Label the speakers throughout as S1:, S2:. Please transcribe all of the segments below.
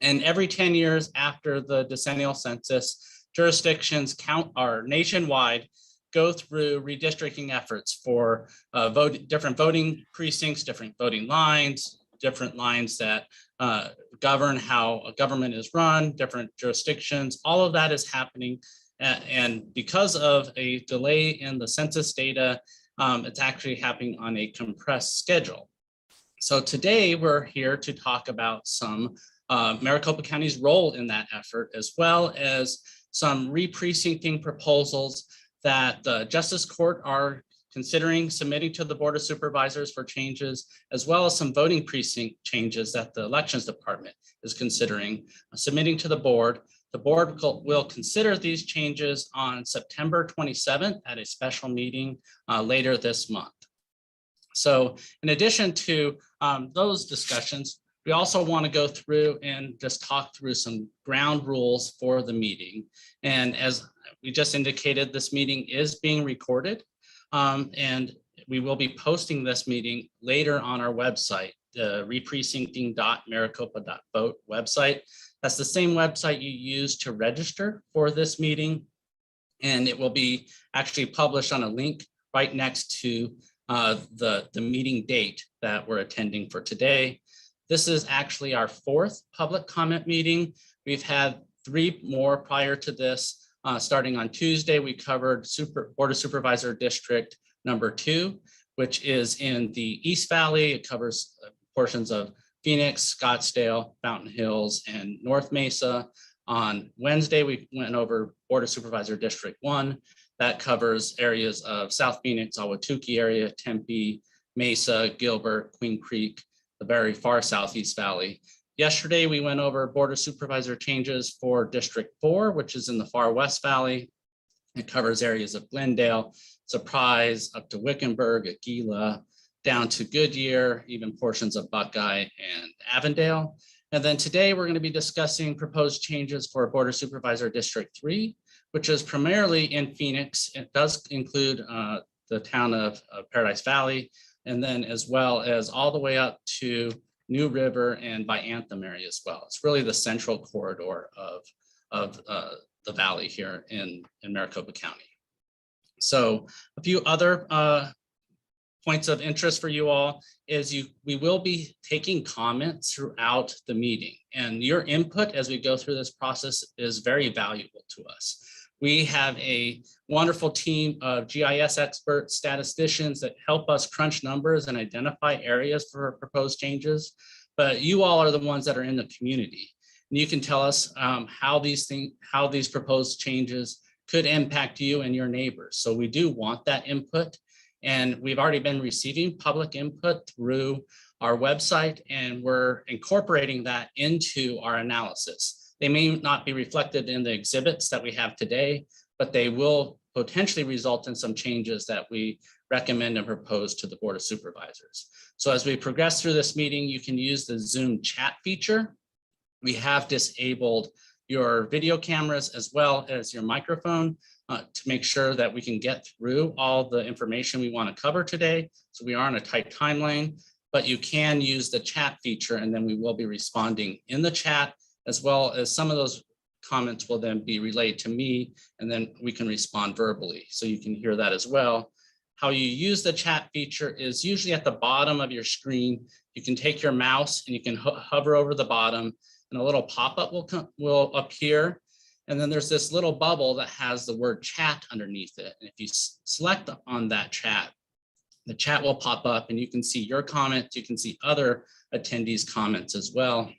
S1: And every 10 years after the decennial census, jurisdictions nationwide go through redistricting efforts for different voting precincts, different voting lines, different lines that govern how a government is run, different jurisdictions. All of that is happening. And because of a delay in the census data, it's actually happening on a compressed schedule. So today we're here to talk about some Maricopa County's role in that effort, as well as some re-precincting proposals that the Justice Court are considering submitting to the Board of Supervisors for changes, as well as some voting precinct changes that the Elections Department is considering submitting to the board. The board will consider these changes on September 27th at a special meeting later this month. So in addition to those discussions, we also want to go through and just talk through some ground rules for the meeting. And as we just indicated, this meeting is being recorded, and we will be posting this meeting later on our website, the Reprecincting.Maricopa.Vote website. That's the same website you use to register for this meeting. And it will be actually published on a link right next to the meeting date that we're attending for today. This is actually our 4th public comment meeting. We've had 3 more prior to this. Starting on Tuesday, we covered Board of Supervisor District number 2, which is in the East Valley. It covers portions of Phoenix, Scottsdale, Fountain Hills, and North Mesa. On Wednesday, we went over Board of Supervisor District 1. That covers areas of South Phoenix, Ahwatukee area, Tempe, Mesa, Gilbert, Queen Creek, the very far Southeast Valley. Yesterday, we went over Board of Supervisor changes for District 4, which is in the far West Valley. It covers areas of Glendale, Surprise, up to Wickenburg, Aquila, down to Goodyear, even portions of Buckeye and Avondale. And then today, we're going to be discussing proposed changes for Board of Supervisor District 3, which is primarily in Phoenix. It does include the town of Paradise Valley, and then as well as all the way up to New River and by Anthem area as well. It's really the central corridor of the valley here in Maricopa County. So a few other points of interest for you all is we will be taking comments throughout the meeting, and your input as we go through this process is very valuable to us. We have a wonderful team of GIS experts, statisticians that help us crunch numbers and identify areas for proposed changes. But you all are the ones that are in the community. And you can tell us how these proposed changes could impact you and your neighbors. So we do want that input. And we've already been receiving public input through our website, and we're incorporating that into our analysis. They may not be reflected in the exhibits that we have today, but they will potentially result in some changes that we recommend and propose to the Board of Supervisors. So as we progress through this meeting, you can use the Zoom chat feature. We have disabled your video cameras as well as your microphone to make sure that we can get through all the information we want to cover today. So we are on a tight timeline, but you can use the chat feature, and then we will be responding in the chat, as well as some of those comments will then be relayed to me, and then we can respond verbally. So you can hear that as well. How you use the chat feature is usually at the bottom of your screen. You can take your mouse and you can hover over the bottom, and a little pop-up will appear. And then there's this little bubble that has the word chat underneath it. And if you select on that chat, the chat will pop up and you can see your comments. You can see other attendees' comments as well.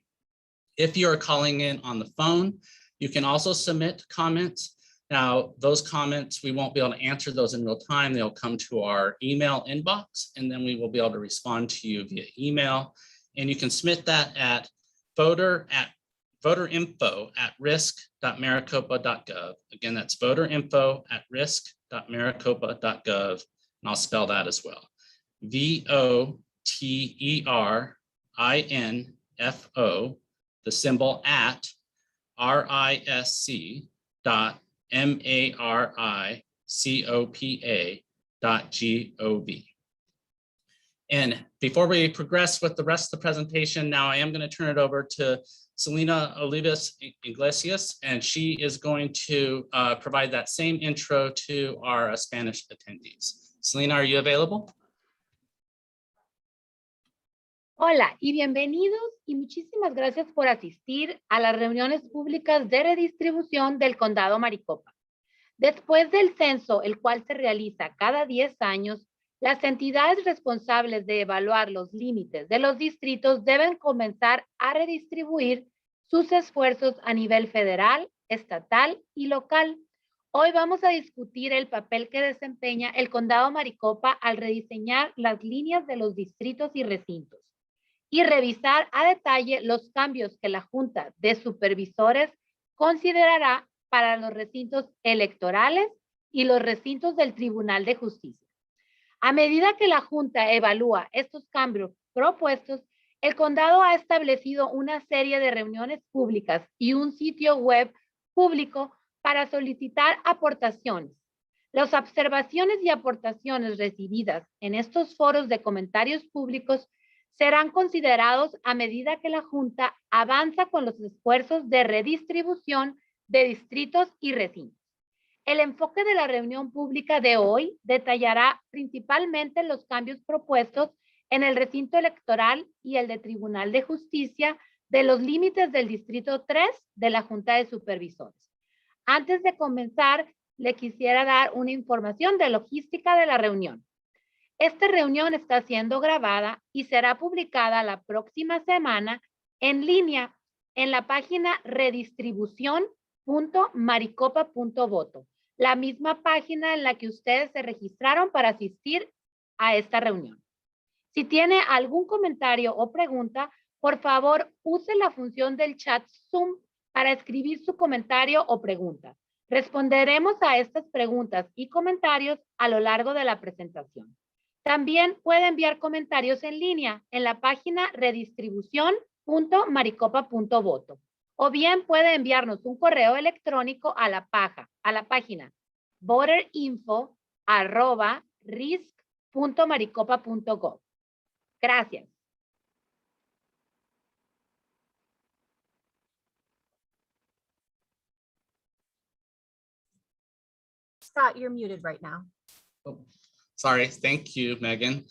S1: If you are calling in on the phone, you can also submit comments. Now, those comments, we won't be able to answer those in real time. They'll come to our email inbox, and then we will be able to respond to you via email. And you can submit that at voterinfo@risk.maricopa.gov. Again, that's voterinfo@risk.maricopa.gov. And I'll spell that as well. VOTERINFO, the symbol at RISC.MARICOPA.gov. And before we progress with the rest of the presentation, now I am going to turn it over to Selena Olivas Iglesias, and she is going to provide that same intro to our Spanish attendees. Selena, are you available?
S2: Hola y bienvenidos y muchísimas gracias por asistir a las reuniones públicas de redistribución del Condado Maricopa. Después del censo, el cual se realiza cada 10 años, las entidades responsables de evaluar los límites de los distritos deben comenzar a redistribuir sus esfuerzos a nivel federal, estatal y local. Hoy vamos a discutir el papel que desempeña el Condado Maricopa al rediseñar las líneas de los distritos y recintos y revisar a detalle los cambios que la Junta de Supervisores considerará para los recintos electorales y los recintos del Tribunal de Justicia. A medida que la Junta evalúa estos cambios propuestos, el condado ha establecido una serie de reuniones públicas y un sitio web público para solicitar aportaciones. Las observaciones y aportaciones recibidas en estos foros de comentarios públicos serán considerados a medida que la Junta avanza con los esfuerzos de redistribución de distritos y recintos. El enfoque de la reunión pública de hoy detallará principalmente los cambios propuestos en el recinto electoral y el de Tribunal de Justicia de los límites del Distrito 3 de la Junta de Supervisores. Antes de comenzar, le quisiera dar una información de logística de la reunión. Esta reunión está siendo grabada y será publicada la próxima semana en línea en la página Redistribución.Maricopa.Vote, la misma página en la que ustedes se registraron para asistir a esta reunión. Si tiene algún comentario o pregunta, por favor, use la función del chat Zoom para escribir su comentario o pregunta. Responderemos a estas preguntas y comentarios a lo largo de la presentación. También puede enviar comentarios en línea en la página Redistribución.Maricopa.Vote o bien puede enviarnos un correo electrónico a la página voterinfo@risc.maricopa.gov. Gracias.
S3: Scott, you're muted right now.
S1: Oh, sorry, thank you, Megan.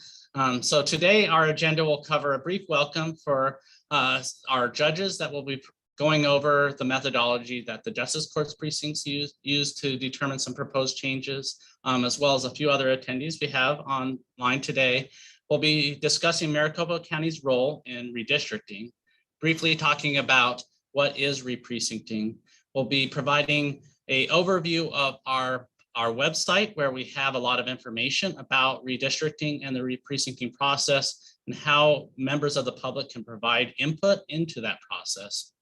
S1: So today our agenda will cover a brief welcome for our judges that will be going over the methodology that the Justice Courts precincts use to determine some proposed changes, as well as a few other attendees we have online today. We'll be discussing Maricopa County's role in redistricting, briefly talking about what is reprecincting. We'll be providing an overview of our website, where we have a lot of information about redistricting and the reprecincting process and how members of the public can provide input into that process.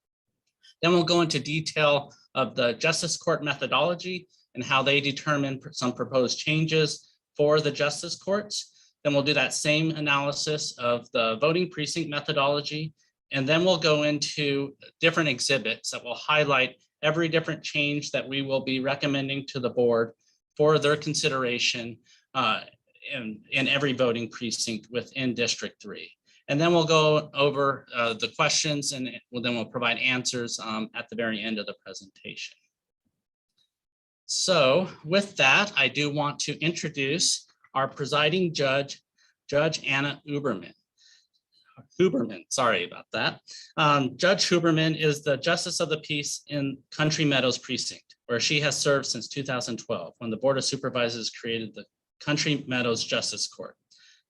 S1: Then we'll go into detail of the Justice Court methodology and how they determine some proposed changes for the Justice Courts. Then we'll do that same analysis of the voting precinct methodology. And then we'll go into different exhibits that will highlight every different change that we will be recommending to the board for their consideration in every voting precinct within District 3. And then we'll go over the questions, and then we'll provide answers at the very end of the presentation. So with that, I do want to introduce our presiding judge, Judge Anna Huberman. Sorry about that. Judge Huberman is the Justice of the Peace in Country Meadows Precinct, where she has served since 2012, when the Board of Supervisors created the Country Meadows Justice Court.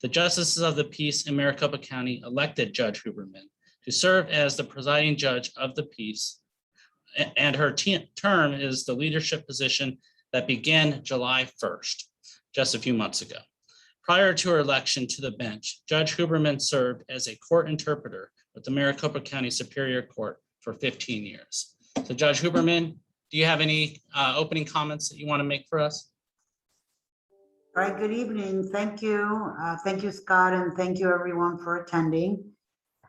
S1: The Justices of the Peace in Maricopa County elected Judge Huberman to serve as the presiding judge of the peace, and her term is the leadership position that began July 1st, just a few months ago. Prior to her election to the bench, Judge Huberman served as a court interpreter with the Maricopa County Superior Court for 15 years. So Judge Huberman, do you have any opening comments that you want to make for us?
S4: All right, good evening. Thank you. Thank you, Scott, and thank you everyone for attending.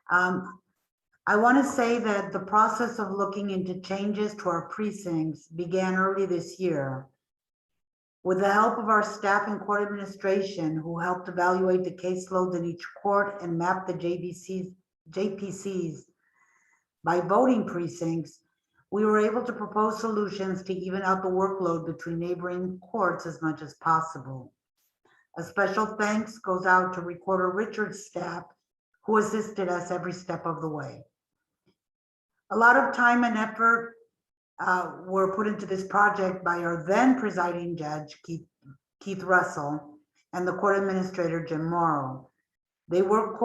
S4: I want to say that the process of looking into changes to our precincts began early this year. With the help of our staff and court administration, who helped evaluate the caseloads in each court and map the JPCs by voting precincts, we were able to propose solutions to even out the workload between neighboring courts as much as possible. A special thanks goes out to Recorder Richard's staff, who assisted us every step of the way. A lot of time and effort were put into this project by our then presiding judge, Keith Russell, and the court administrator, Jim Morrow. They worked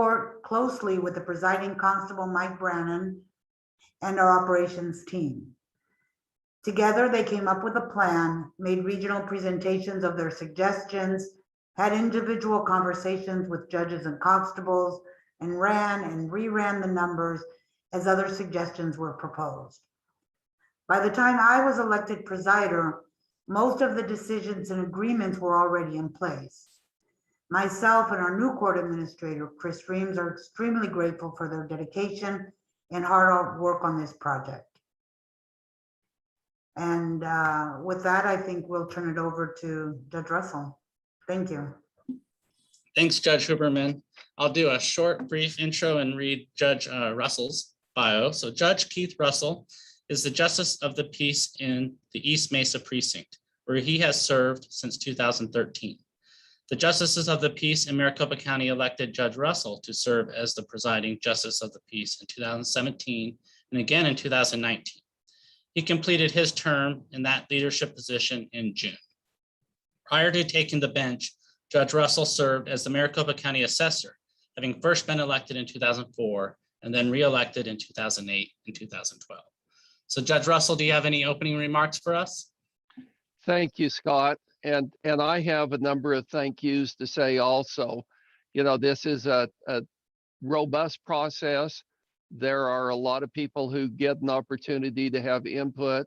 S4: closely with the presiding constable, Mike Brannon, and our operations team. Together, they came up with a plan, made regional presentations of their suggestions, had individual conversations with judges and constables, and ran and reran the numbers as other suggestions were proposed. By the time I was elected presider, most of the decisions and agreements were already in place. Myself and our new court administrator, Chris Reams, are extremely grateful for their dedication and hard work on this project. And with that, I think we'll turn it over to Judge Russell. Thank you.
S1: Thanks, Judge Huberman. I'll do a short, brief intro and read Judge Russell's bio. So Judge Keith Russell is the Justice of the Peace in the East Mesa Precinct, where he has served since 2013. The Justices of the Peace in Maricopa County elected Judge Russell to serve as the presiding Justice of the Peace in 2017 and again in 2019. He completed his term in that leadership position in June. Prior to taking the bench, Judge Russell served as the Maricopa County Assessor, having first been elected in 2004 and then re-elected in 2008 and 2012. So Judge Russell, do you have any opening remarks for us?
S5: Thank you, Scott. And I have a number of thank yous to say also. You know, this is a robust process. There are a lot of people who get an opportunity to have input.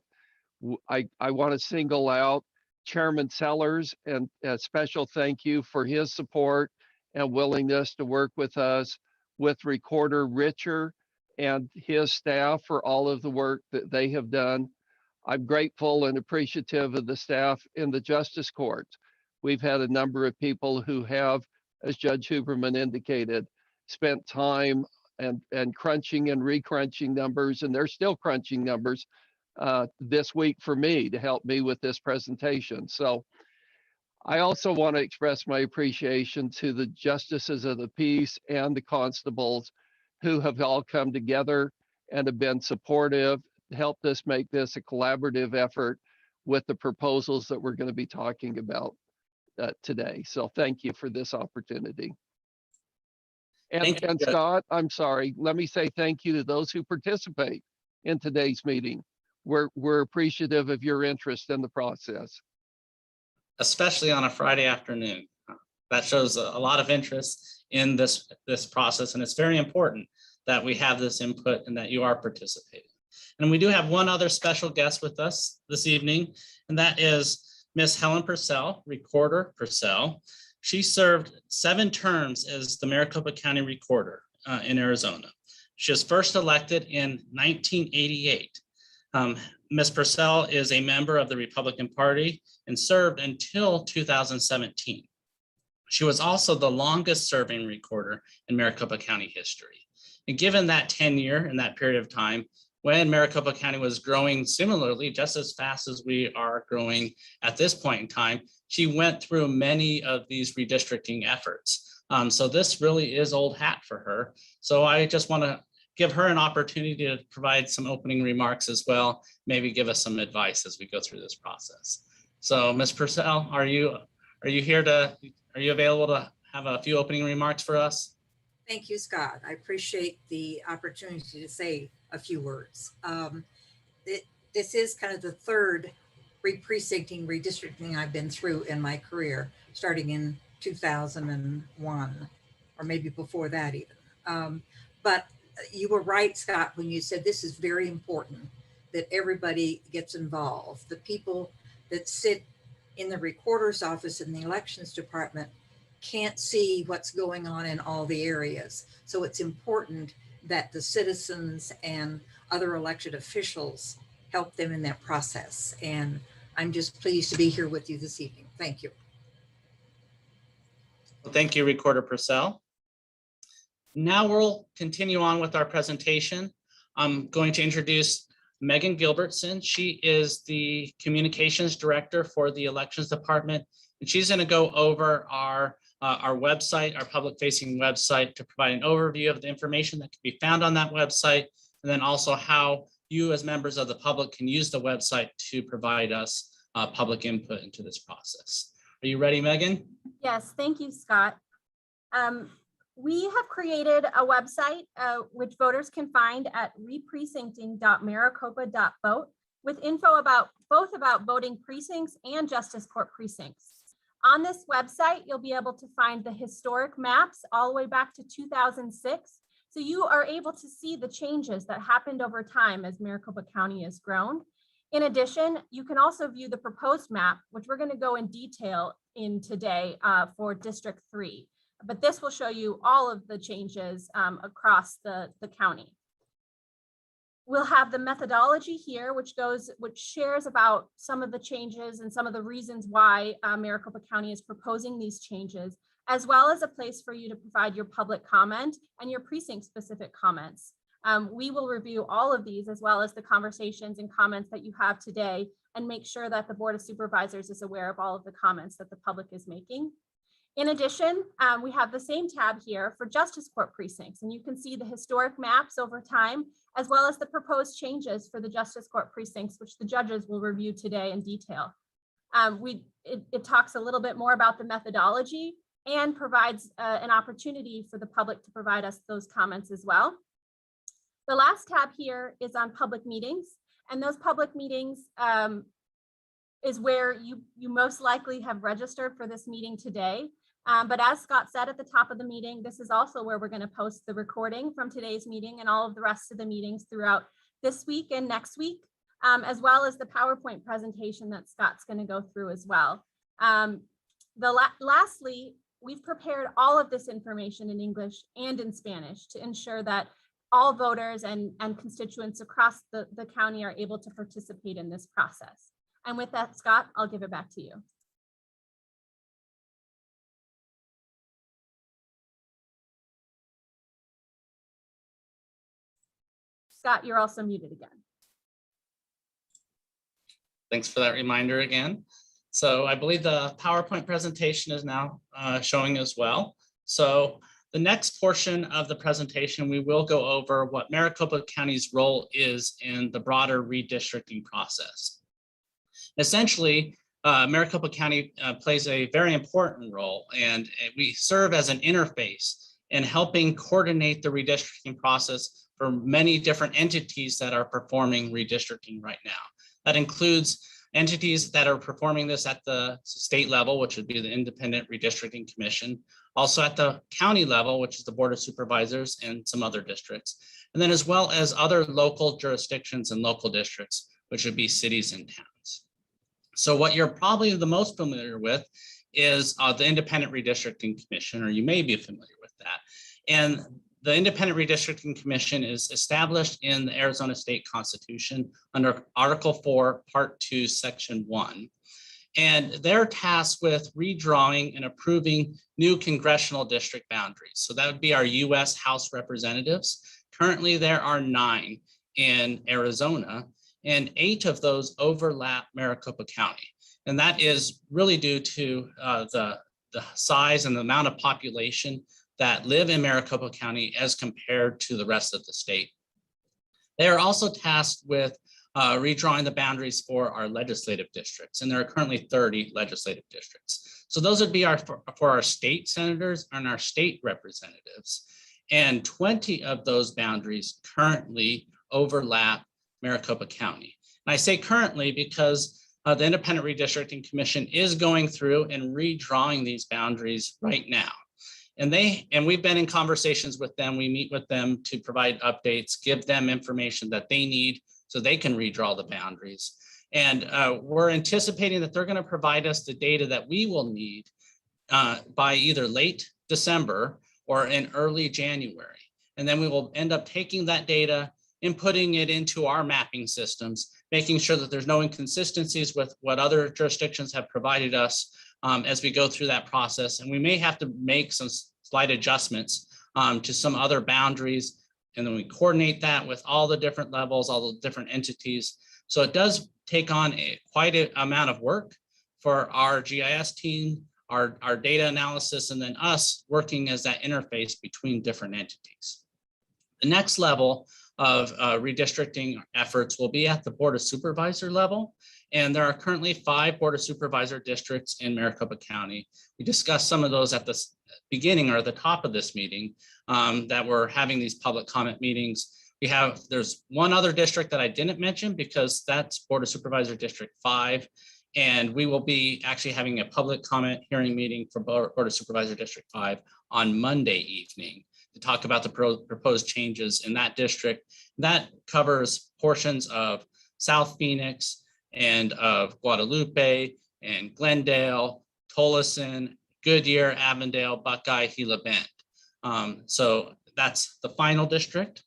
S5: I want to single out Chairman Sellers and a special thank you for his support and willingness to work with us, with Recorder Richard and his staff for all of the work that they have done. I'm grateful and appreciative of the staff in the Justice Court. We've had a number of people who have, as Judge Huberman indicated, spent time and crunching and recrunching numbers, and they're still crunching numbers this week for me to help me with this presentation. So I also want to express my appreciation to the Justices of the Peace and the constables who have all come together and have been supportive, helped us make this a collaborative effort with the proposals that we're going to be talking about today. So thank you for this opportunity. And Scott, I'm sorry, let me say thank you to those who participate in today's meeting. We're appreciative of your interest in the process.
S1: Especially on a Friday afternoon. That shows a lot of interest in this process, and it's very important that we have this input and that you are participating. And we do have one other special guest with us this evening, and that is Miss Helen Purcell, Recorder Purcell. She served 7 terms as the Maricopa County Recorder in Arizona. She was first elected in 1988. Ms. Purcell is a member of the Republican Party and served until 2017. She was also the longest serving recorder in Maricopa County history. And given that tenure and that period of time, when Maricopa County was growing similarly, just as fast as we are growing at this point in time, she went through many of these redistricting efforts. So this really is old hat for her. So I just want to give her an opportunity to provide some opening remarks as well, maybe give us some advice as we go through this process. So Ms. Purcell, are you available to have a few opening remarks for us?
S6: Thank you, Scott. I appreciate the opportunity to say a few words. This is kind of the third redistricting I've been through in my career, starting in 2001, or maybe before that even. But you were right, Scott, when you said this is very important, that everybody gets involved. The people that sit in the recorder's office in the elections department can't see what's going on in all the areas. So it's important that the citizens and other elected officials help them in that process. And I'm just pleased to be here with you this evening. Thank you.
S1: Well, thank you, Recorder Purcell. Now we'll continue on with our presentation. I'm going to introduce Megan Gilbertson. She is the Communications Director for the Elections Department, and she's going to go over our website, our public-facing website, to provide an overview of the information that can be found on that website, and then also how you as members of the public can use the website to provide us public input into this process. Are you ready, Megan?
S3: Yes, thank you, Scott. We have created a website which voters can find at Reprecincting.Maricopa.Vote with info about both about voting precincts and justice court precincts. On this website, you'll be able to find the historic maps all the way back to 2006. So you are able to see the changes that happened over time as Maricopa County has grown. In addition, you can also view the proposed map, which we're going to go in detail in today for District 3. But this will show you all of the changes across the county. We'll have the methodology here, which shares about some of the changes and some of the reasons why Maricopa County is proposing these changes, as well as a place for you to provide your public comment and your precinct-specific comments. We will review all of these, as well as the conversations and comments that you have today, and make sure that the Board of Supervisors is aware of all of the comments that the public is making. In addition, we have the same tab here for justice court precincts, and you can see the historic maps over time, as well as the proposed changes for the justice court precincts, which the judges will review today in detail. It talks a little bit more about the methodology and provides an opportunity for the public to provide us those comments as well. The last tab here is on public meetings, and those public meetings is where you most likely have registered for this meeting today. But as Scott said at the top of the meeting, this is also where we're going to post the recording from today's meeting and all of the rest of the meetings throughout this week and next week, as well as the PowerPoint presentation that Scott's going to go through as well. Lastly, we've prepared all of this information in English and in Spanish to ensure that all voters and constituents across the county are able to participate in this process. And with that, Scott, I'll give it back to you. Scott, you're also muted again.
S1: Thanks for that reminder again. So I believe the PowerPoint presentation is now showing as well. So the next portion of the presentation, we will go over what Maricopa County's role is in the broader redistricting process. Essentially, Maricopa County plays a very important role, and we serve as an interface in helping coordinate the redistricting process for many different entities that are performing redistricting right now. That includes entities that are performing this at the state level, which would be the Independent Redistricting Commission, also at the county level, which is the Board of Supervisors and some other districts, and then as well as other local jurisdictions and local districts, which would be cities and towns. So what you're probably the most familiar with is the Independent Redistricting Commission, or you may be familiar with that. And the Independent Redistricting Commission is established in the Arizona State Constitution under Article 4, Part 2, Section 1. And they're tasked with redrawing and approving new congressional district boundaries. So that would be our U.S. House Representatives. Currently, there are 9 in Arizona, and 8 of those overlap Maricopa County. And that is really due to the size and the amount of population that live in Maricopa County as compared to the rest of the state. They are also tasked with redrawing the boundaries for our legislative districts, and there are currently 30 legislative districts. So those would be for our state senators and our state representatives. And 20 of those boundaries currently overlap Maricopa County. And I say currently because the Independent Redistricting Commission is going through and redrawing these boundaries right now. And we've been in conversations with them. We meet with them to provide updates, give them information that they need so they can redraw the boundaries. And we're anticipating that they're going to provide us the data that we will need by either late December or in early January. And then we will end up taking that data and putting it into our mapping systems, making sure that there's no inconsistencies with what other jurisdictions have provided us as we go through that process. And we may have to make some slight adjustments to some other boundaries and then we coordinate that with all the different levels, all the different entities. So it does take on quite an amount of work for our GIS team, our data analysis, and then us working as that interface between different entities. The next level of redistricting efforts will be at the Board of Supervisor level. And there are currently 5 Board of Supervisor districts in Maricopa County. We discussed some of those at the beginning or the top of this meeting that we're having these public comment meetings. There's one other district that I didn't mention because that's Board of Supervisor District 5. And we will be actually having a public comment hearing meeting for Board of Supervisor District 5 on Monday evening to talk about the proposed changes in that district. That covers portions of South Phoenix and of Guadalupe and Glendale, Tolleson, Goodyear, Avondale, Buckeye, Gila Bend. So that's the final district.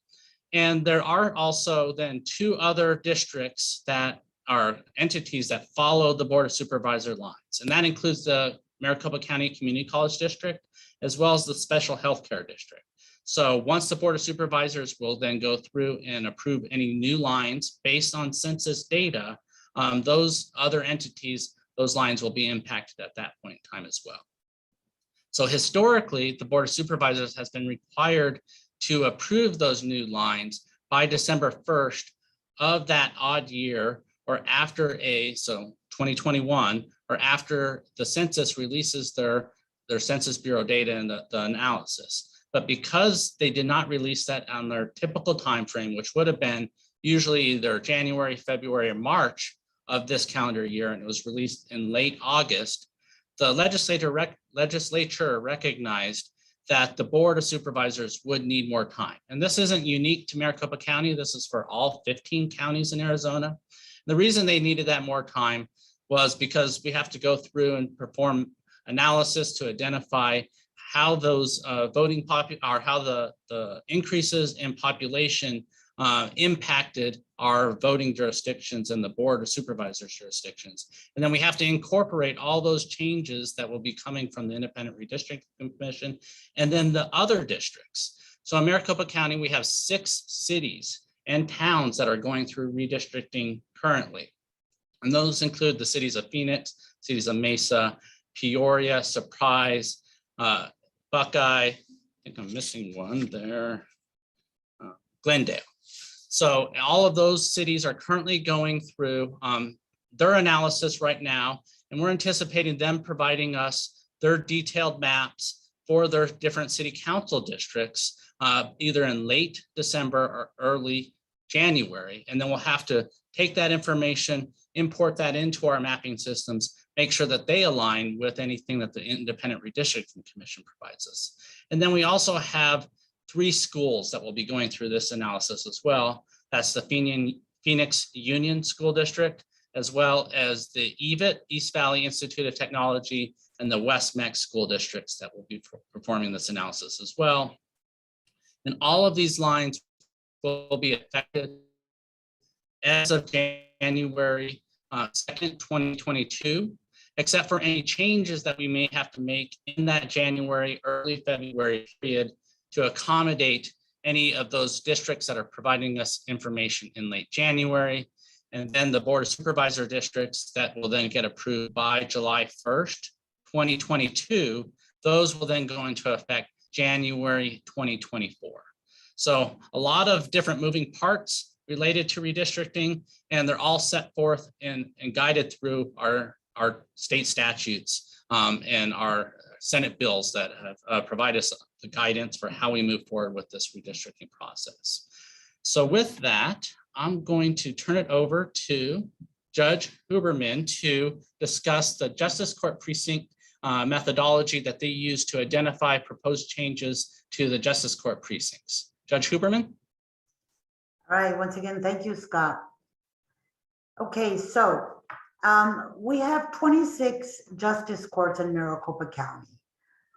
S1: And there are also then 2 other districts that are entities that follow the Board of Supervisor lines. And that includes the Maricopa County Community College District, as well as the Special Healthcare District. So once the Board of Supervisors will then go through and approve any new lines based on census data, those other entities, those lines will be impacted at that point in time as well. So historically, the Board of Supervisors has been required to approve those new lines by December 1st of that odd year, or after so 2021, or after the census releases their Census Bureau data and the analysis. But because they did not release that on their typical timeframe, which would have been usually either January, February, or March of this calendar year, and it was released in late August, the legislature recognized that the Board of Supervisors would need more time. And this isn't unique to Maricopa County. This is for all 15 counties in Arizona. The reason they needed that more time was because we have to go through and perform analysis to identify how those how the increases in population impacted our voting jurisdictions and the Board of Supervisors jurisdictions. And then we have to incorporate all those changes that will be coming from the Independent Redistricting Commission and then the other districts. So in Maricopa County, we have 6 cities and towns that are going through redistricting currently. And those include the cities of Phoenix, cities of Mesa, Peoria, Surprise, Buckeye, I think I'm missing one there, Glendale. So all of those cities are currently going through their analysis right now, and we're anticipating them providing us their detailed maps for their different city council districts, either in late December or early January. And then we'll have to take that information, import that into our mapping systems, make sure that they align with anything that the Independent Redistricting Commission provides us. And then we also have 3 schools that will be going through this analysis as well. That's the Phoenix Union School District, as well as the EVIT, East Valley Institute of Technology, and the West Mex school districts that will be performing this analysis as well. And all of these lines will be affected as of January 2nd, 2022, except for any changes that we may have to make in that January, early February period to accommodate any of those districts that are providing us information in late January. And then the Board of Supervisor districts that will then get approved by July 1st, 2022, those will then go into effect January 2024. So a lot of different moving parts related to redistricting, and they're all set forth and guided through our state statutes and our Senate bills that have provide us the guidance for how we move forward with this redistricting process. So with that, I'm going to turn it over to Judge Huberman to discuss the Justice Court Precinct methodology that they use to identify proposed changes to the Justice Court precincts. Judge Huberman?
S4: All right, once again, thank you, Scott. Okay, so we have 26 justice courts in Maricopa County.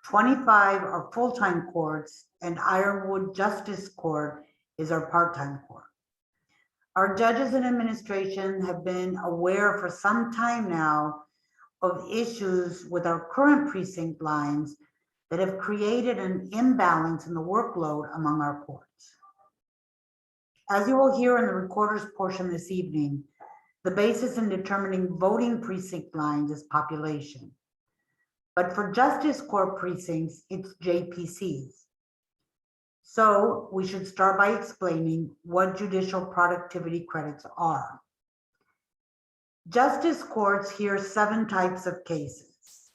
S4: 25 are full-time courts, and Ironwood Justice Court is our part-time court. Our judges and administration have been aware for some time now of issues with our current precinct lines that have created an imbalance in the workload among our courts. As you will hear in the recorder's portion this evening, the basis in determining voting precinct lines is population. But for justice court precincts, it's JPCs. So we should start by explaining what judicial productivity credits are. Justice courts hear 7 types of cases.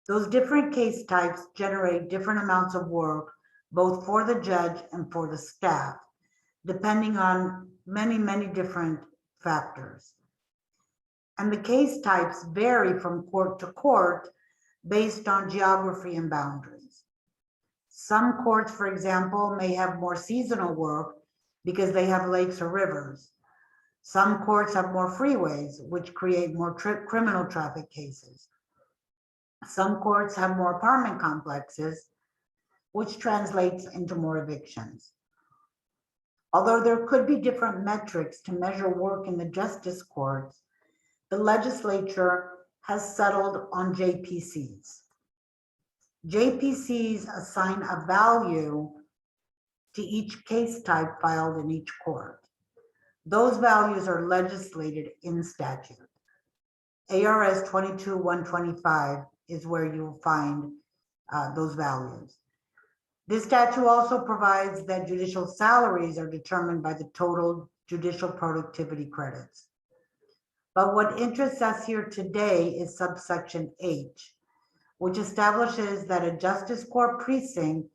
S4: Those different case types generate different amounts of work, both for the judge and for the staff, depending on many, many different factors. And the case types vary from court to court based on geography and boundaries. Some courts, for example, may have more seasonal work because they have lakes or rivers. Some courts have more freeways, which create more criminal traffic cases. Some courts have more apartment complexes, which translates into more evictions. Although there could be different metrics to measure work in the justice courts, the legislature has settled on JPCs. JPCs assign a value to each case type filed in each court. Those values are legislated in statute. ARS 22-125 is where you will find those values. This statute also provides that judicial salaries are determined by the total judicial productivity credits. But what interests us here today is subsection H, which establishes that a justice court precinct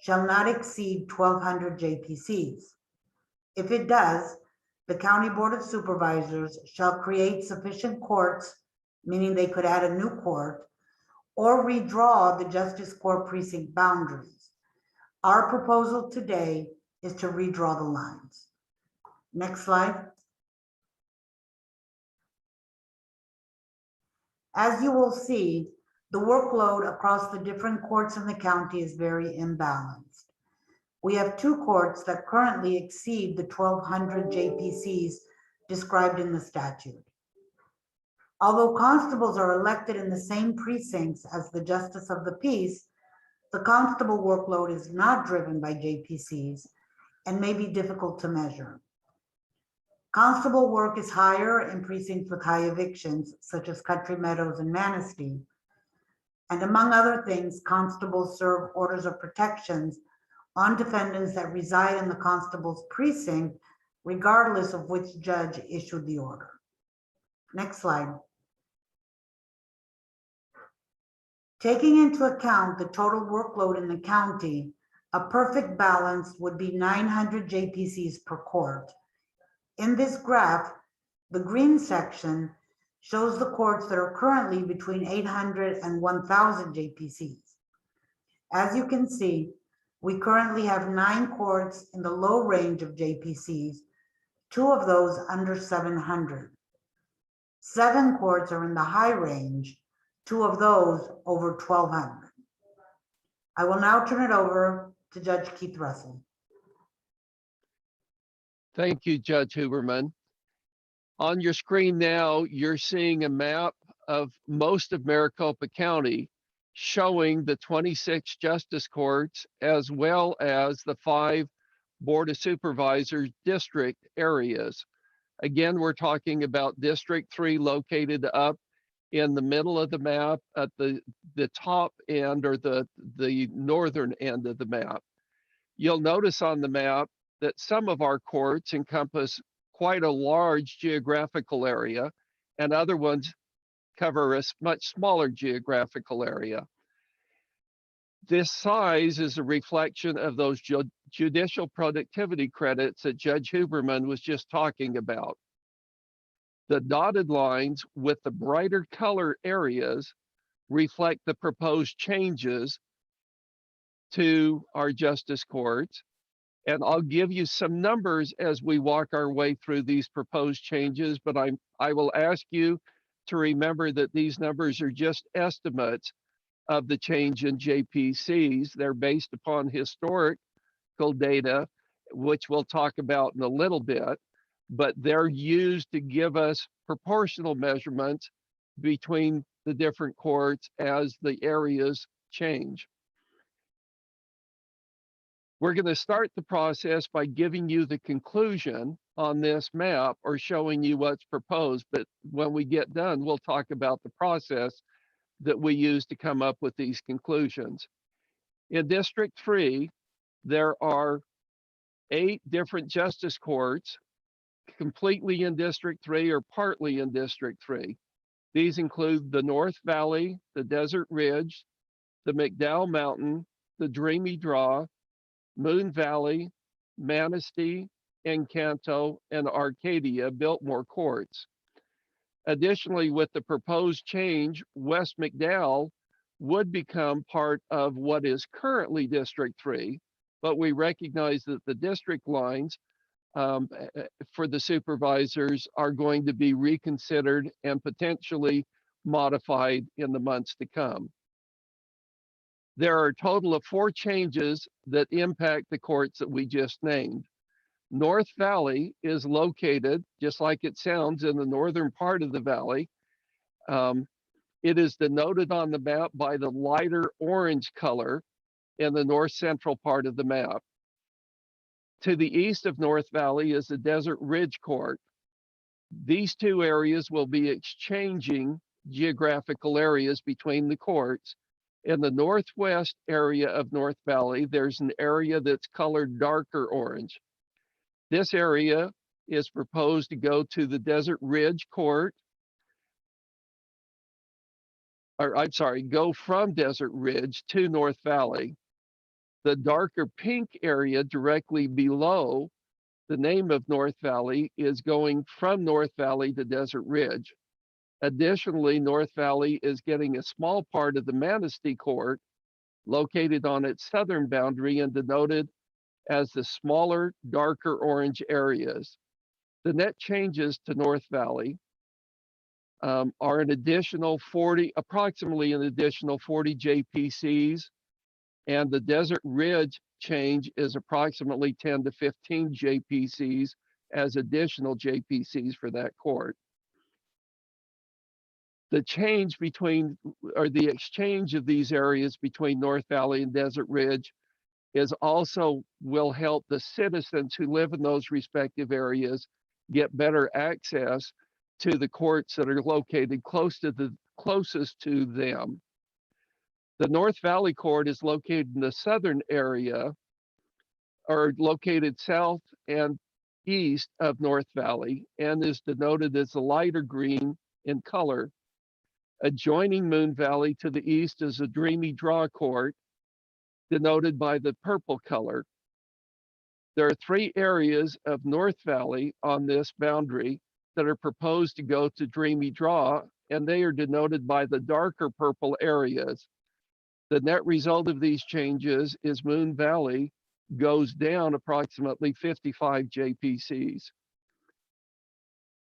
S4: shall not exceed 1,200 JPCs. If it does, the County Board of Supervisors shall create sufficient courts, meaning they could add a new court, or redraw the justice court precinct boundaries. Our proposal today is to redraw the lines. Next slide. As you will see, the workload across the different courts in the county is very imbalanced. We have 2 courts that currently exceed the 1,200 JPCs described in the statute. Although constables are elected in the same precincts as the justice of the peace, the constable workload is not driven by JPCs and may be difficult to measure. Constable work is higher in precincts with high evictions, such as Country Meadows and Manistee. And among other things, constables serve orders of protections on defendants that reside in the constable's precinct, regardless of which judge issued the order. Next slide. Taking into account the total workload in the county, a perfect balance would be 900 JPCs per court. In this graph, the green section shows the courts that are currently between 800 and 1,000 JPCs. As you can see, we currently have 9 courts in the low range of JPCs, 2 of those under 700. 7 courts are in the high range, 2 of those over 1,200. I will now turn it over to Judge Keith Russell.
S5: Thank you, Judge Huberman. On your screen now, you're seeing a map of most of Maricopa County showing the 26 justice courts as well as the 5 Board of Supervisors district areas. Again, we're talking about District 3 located up in the middle of the map at the top end or the northern end of the map. You'll notice on the map that some of our courts encompass quite a large geographical area and other ones cover a much smaller geographical area. This size is a reflection of those judicial productivity credits that Judge Huberman was just talking about. The dotted lines with the brighter color areas reflect the proposed changes to our justice courts. And I'll give you some numbers as we walk our way through these proposed changes, but I will ask you to remember that these numbers are just estimates of the change in JPCs. They're based upon historical data, which we'll talk about in a little bit, but they're used to give us proportional measurements between the different courts as the areas change. We're going to start the process by giving you the conclusion on this map or showing you what's proposed. But when we get done, we'll talk about the process that we use to come up with these conclusions. In District 3, there are 8 different justice courts completely in District 3 or partly in District 3. These include the North Valley, the Desert Ridge, the McDowell Mountain, the Dreamy Draw, Moon Valley, Manistee, Encanto, and Arcadia Biltmore courts. Additionally, with the proposed change, West McDowell would become part of what is currently District 3, but we recognize that the district lines for the supervisors are going to be reconsidered and potentially modified in the months to come. There are a total of 4 changes that impact the courts that we just named. North Valley is located, just like it sounds, in the northern part of the valley. It is denoted on the map by the lighter orange color in the north central part of the map. To the east of North Valley is the Desert Ridge Court. These 2 areas will be exchanging geographical areas between the courts. In the northwest area of North Valley, there's an area that's colored darker orange. This area is proposed to go to the Desert Ridge Court, or I'm sorry, go from Desert Ridge to North Valley. The darker pink area directly below the name of North Valley is going from North Valley to Desert Ridge. Additionally, North Valley is getting a small part of the Manistee Court located on its southern boundary and denoted as the smaller, darker orange areas. The net changes to North Valley are an additional 40, approximately an additional 40 JPCs, and the Desert Ridge change is approximately 10 to 15 JPCs as additional JPCs for that court. The change between, or the exchange of these areas between North Valley and Desert Ridge is also will help the citizens who live in those respective areas get better access to the courts that are located closest to them. The North Valley Court is located in the southern area, or located south and east of North Valley, and is denoted as the lighter green in color. Adjoining Moon Valley to the east is a Dreamy Draw Court, denoted by the purple color. There are 3 areas of North Valley on this boundary that are proposed to go to Dreamy Draw, and they are denoted by the darker purple areas. The net result of these changes is Moon Valley goes down approximately 55 JPCs.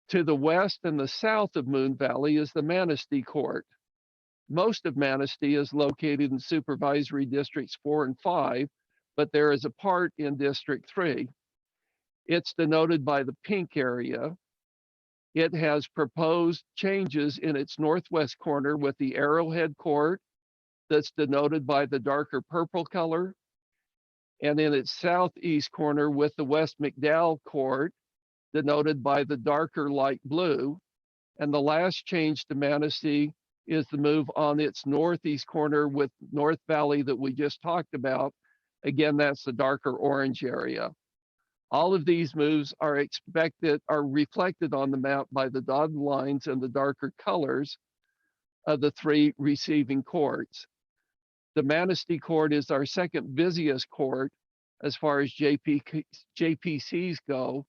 S5: To the west and the south of Moon Valley is the Manistee Court. Most of Manistee is located in supervisory districts 4 and 5, but there is a part in District 3. It's denoted by the pink area. It has proposed changes in its northwest corner with the Arrowhead Court, that's denoted by the darker purple color, and in its southeast corner with the West McDowell Court, denoted by the darker light blue. And the last change to Manistee is the move on its northeast corner with North Valley that we just talked about. Again, that's the darker orange area. All of these moves are reflected on the map by the dotted lines and the darker colors of the 3 receiving courts. The Manistee Court is our second busiest court as far as JPCs go,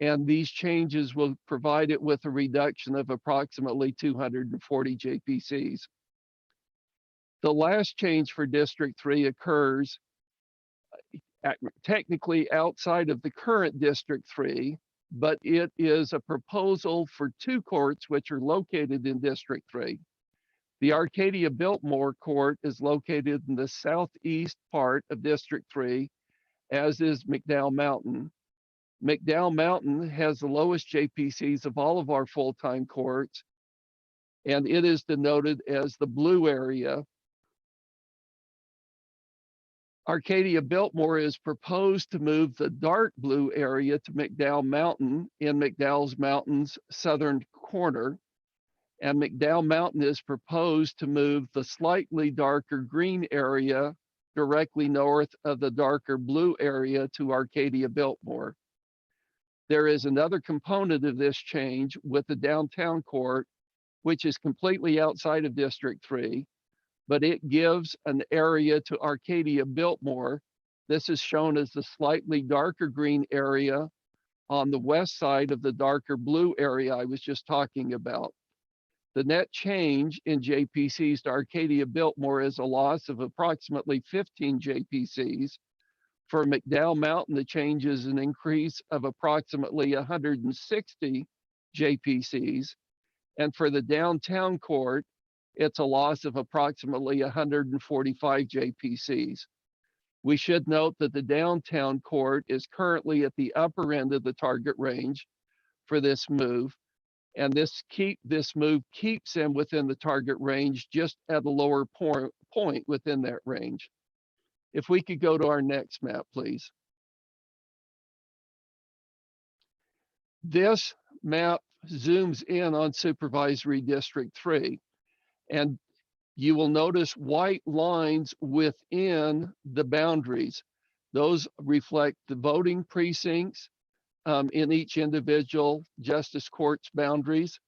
S5: and these changes will provide it with a reduction of approximately 240 JPCs. The last change for District 3 occurs technically outside of the current District 3, but it is a proposal for 2 courts which are located in District 3. The Arcadia Biltmore Court is located in the southeast part of District 3, as is McDowell Mountain. McDowell Mountain has the lowest JPCs of all of our full-time courts, and it is denoted as the blue area. Arcadia Biltmore is proposed to move the dark blue area to McDowell Mountain in McDowell's Mountain's southern corner. And McDowell Mountain is proposed to move the slightly darker green area directly north of the darker blue area to Arcadia Biltmore. There is another component of this change with the downtown court, which is completely outside of District 3, but it gives an area to Arcadia Biltmore. This is shown as the slightly darker green area on the west side of the darker blue area I was just talking about. The net change in JPCs to Arcadia Biltmore is a loss of approximately 15 JPCs. For McDowell Mountain, the change is an increase of approximately 160 JPCs. And for the downtown court, it's a loss of approximately 145 JPCs. We should note that the downtown court is currently at the upper end of the target range for this move. And this move keeps them within the target range, just at a lower point within that range. If we could go to our next map, please. This map zooms in on Supervisory District 3, and you will notice white lines within the boundaries. Those reflect the voting precincts in each individual justice court's boundaries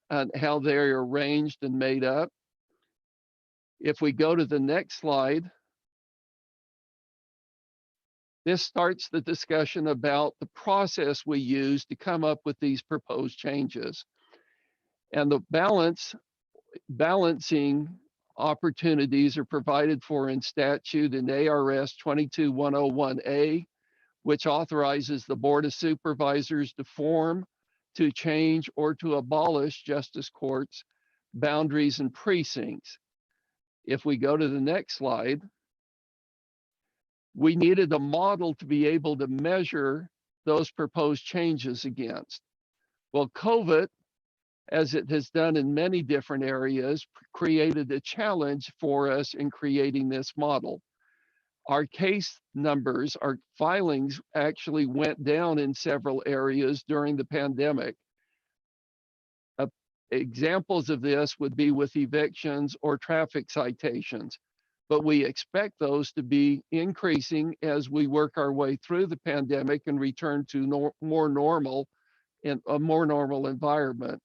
S5: and how they're arranged and made up. If we go to the next slide, this starts the discussion about the process we use to come up with these proposed changes. And the balancing opportunities are provided for in statute in ARS 22101A, which authorizes the Board of Supervisors to form, to change, or to abolish justice courts, boundaries, and precincts. If we go to the next slide, we needed a model to be able to measure those proposed changes against. Well, COVID, as it has done in many different areas, created a challenge for us in creating this model. Our case numbers, our filings actually went down in several areas during the pandemic. Examples of this would be with evictions or traffic citations, but we expect those to be increasing as we work our way through the pandemic and return to more normal in a more normal environment.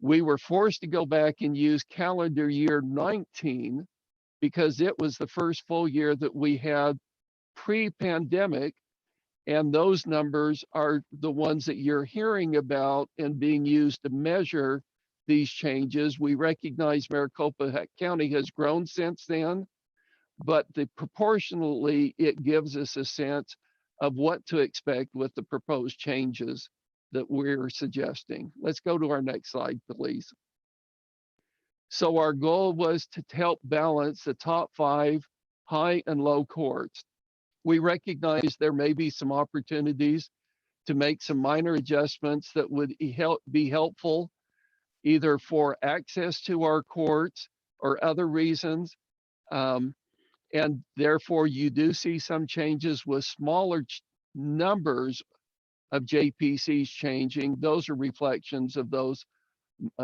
S5: We were forced to go back and use calendar year 19 because it was the first full year that we had pre-pandemic, and those numbers are the ones that you're hearing about and being used to measure these changes. We recognize Maricopa County has grown since then, but proportionally it gives us a sense of what to expect with the proposed changes that we're suggesting. Let's go to our next slide, please. So our goal was to help balance the top 5 high and low courts. We recognize there may be some opportunities to make some minor adjustments that would be helpful either for access to our courts or other reasons. And therefore you do see some changes with smaller numbers of JPCs changing. Those are reflections of those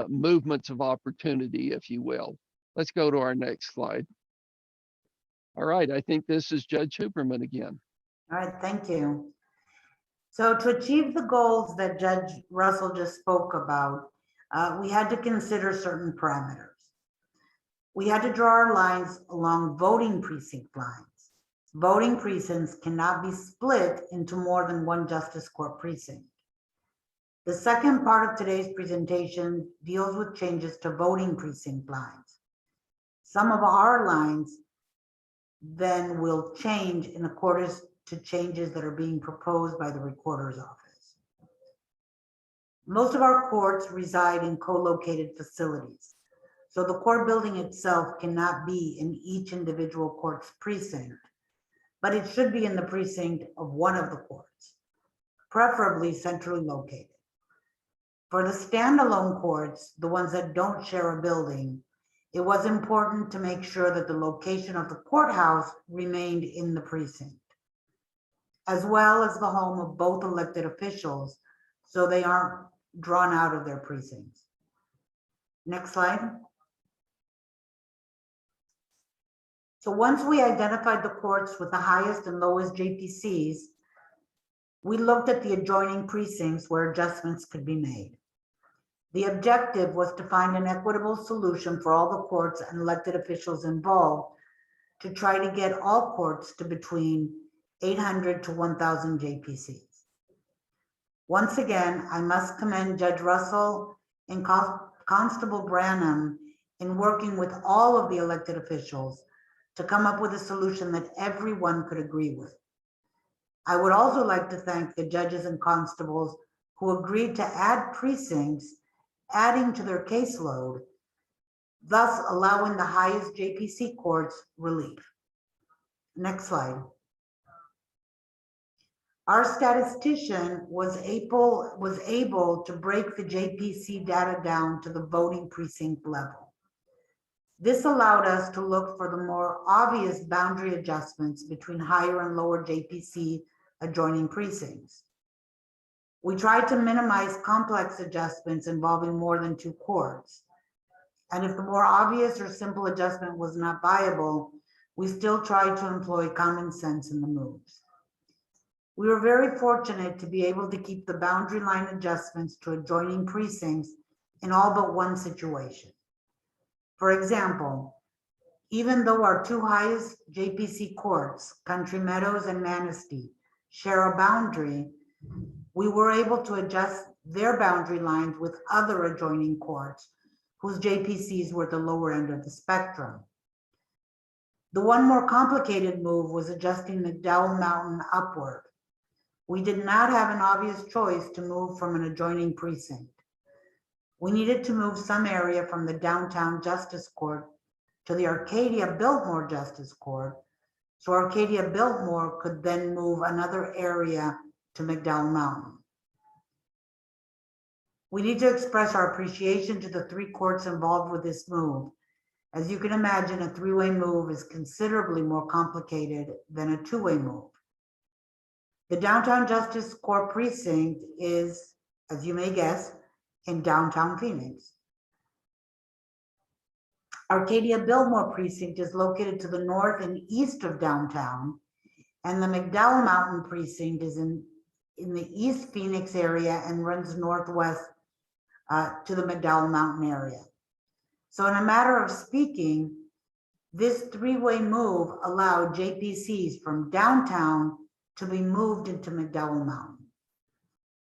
S5: movements of opportunity, if you will. Let's go to our next slide. All right, I think this is Judge Huberman again.
S4: All right, thank you. So to achieve the goals that Judge Russell just spoke about, we had to consider certain parameters. We had to draw our lines along voting precinct lines. Voting precincts cannot be split into more than one justice court precinct. The second part of today's presentation deals with changes to voting precinct lines. Some of our lines then will change in accordance to changes that are being proposed by the Recorder's Office. Most of our courts reside in co-located facilities, so the court building itself cannot be in each individual court's precinct, but it should be in the precinct of one of the courts, preferably centrally located. For the standalone courts, the ones that don't share a building, It was important to make sure that the location of the courthouse remained in the precinct, as well as the home of both elected officials, so they aren't drawn out of their precincts. Next slide. So once we identified the courts with the highest and lowest JPCs, we looked at the adjoining precincts where adjustments could be made. The objective was to find an equitable solution for all the courts and elected officials involved to try to get all courts to between 800 to 1,000 JPCs. Once again, I must commend Judge Russell and Constable Branham in working with all of the elected officials to come up with a solution that everyone could agree with. I would also like to thank the judges and constables who agreed to add precincts, adding to their caseload, thus allowing the highest JPC courts relief. Next slide. Our statistician was able to break the JPC data down to the voting precinct level. This allowed us to look for the more obvious boundary adjustments between higher and lower JPC adjoining precincts. We tried to minimize complex adjustments involving more than 2 courts. And if the more obvious or simple adjustment was not viable, we still tried to employ common sense in the moves. We were very fortunate to be able to keep the boundary line adjustments to adjoining precincts in all but one situation. For example, even though our 2 highest JPC courts, Country Meadows and Manistee, share a boundary, we were able to adjust their boundary lines with other adjoining courts whose JPCs were at the lower end of the spectrum. The one more complicated move was adjusting McDowell Mountain upward. We did not have an obvious choice to move from an adjoining precinct. We needed to move some area from the downtown Justice Court to the Arcadia Biltmore Justice Court, so Arcadia Biltmore could then move another area to McDowell Mountain. We need to express our appreciation to the 3 courts involved with this move. As you can imagine, a 3-way move is considerably more complicated than a 2-way move. The Downtown Justice Court Precinct is, as you may guess, in downtown Phoenix. Arcadia Biltmore Precinct is located to the north and east of downtown, and the McDowell Mountain Precinct is in the East Phoenix area and runs northwest to the McDowell Mountain area. So in a matter of speaking, this 3-way move allowed JPCs from downtown to be moved into McDowell Mountain.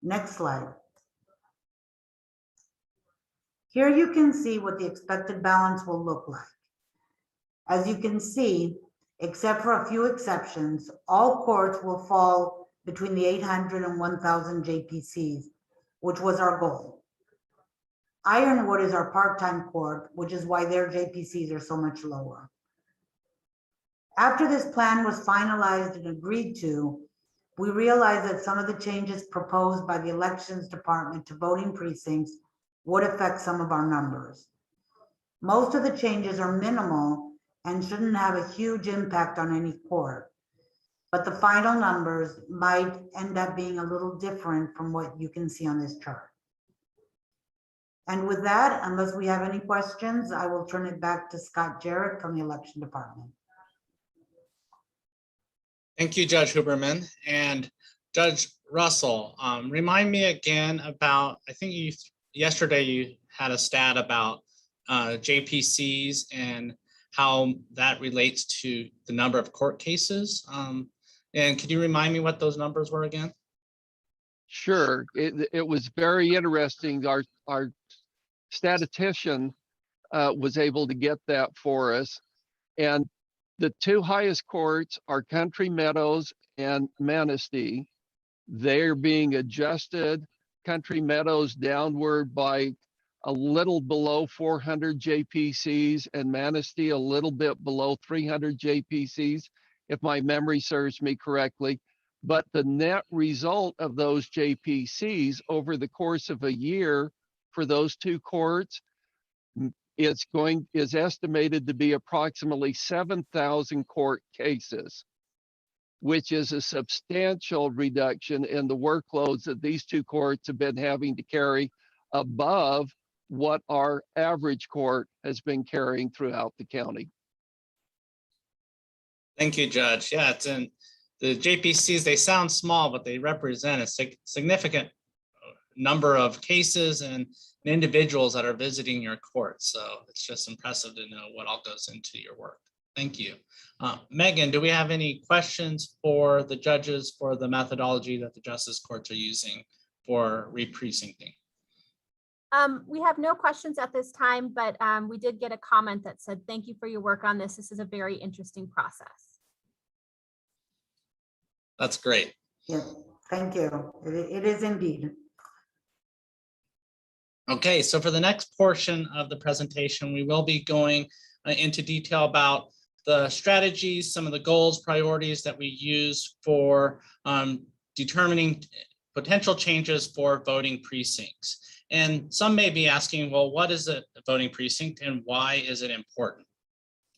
S4: Next slide. Here you can see what the expected balance will look like. As you can see, except for a few exceptions, all courts will fall between the 800 and 1,000 JPCs, which was our goal. Ironwood is our part-time court, which is why their JPCs are so much lower. After this plan was finalized and agreed to, we realized that some of the changes proposed by the Elections Department to voting precincts would affect some of our numbers. Most of the changes are minimal and shouldn't have a huge impact on any court, but the final numbers might end up being a little different from what you can see on this chart. And with that, unless we have any questions, I will turn it back to Scott Jarrett from the Election Department.
S1: Thank you, Judge Huberman. And Judge Russell, remind me again about, I think yesterday you had a stat about JPCs and how that relates to the number of court cases. And could you remind me what those numbers were again?
S5: Sure. It was very interesting. Our statistician was able to get that for us. And the 2 highest courts are Country Meadows and Manistee. They're being adjusted, Country Meadows downward by a little below 400 JPCs and Manistee a little bit below 300 JPCs, if my memory serves me correctly. But the net result of those JPCs over the course of a year for those 2 courts is estimated to be approximately 7,000 court cases, which is a substantial reduction in the workloads that these two courts have been having to carry above what our average court has been carrying throughout the county.
S1: Thank you, Judge. Yeah, it's in the JPCs, they sound small, but they represent a significant number of cases and individuals that are visiting your court. So it's just impressive to know what all goes into your work. Thank you. Megan, do we have any questions for the judges for the methodology that the justice courts are using for reprecincting?
S3: We have no questions at this time, but we did get a comment that said, thank you for your work on this. This is a very interesting process.
S1: That's great.
S4: Yeah, thank you. It is indeed.
S1: Okay, so for the next portion of the presentation, we will be going into detail about the strategies, some of the goals, priorities that we use for determining potential changes for voting precincts. And some may be asking, well, what is a voting precinct and why is it important?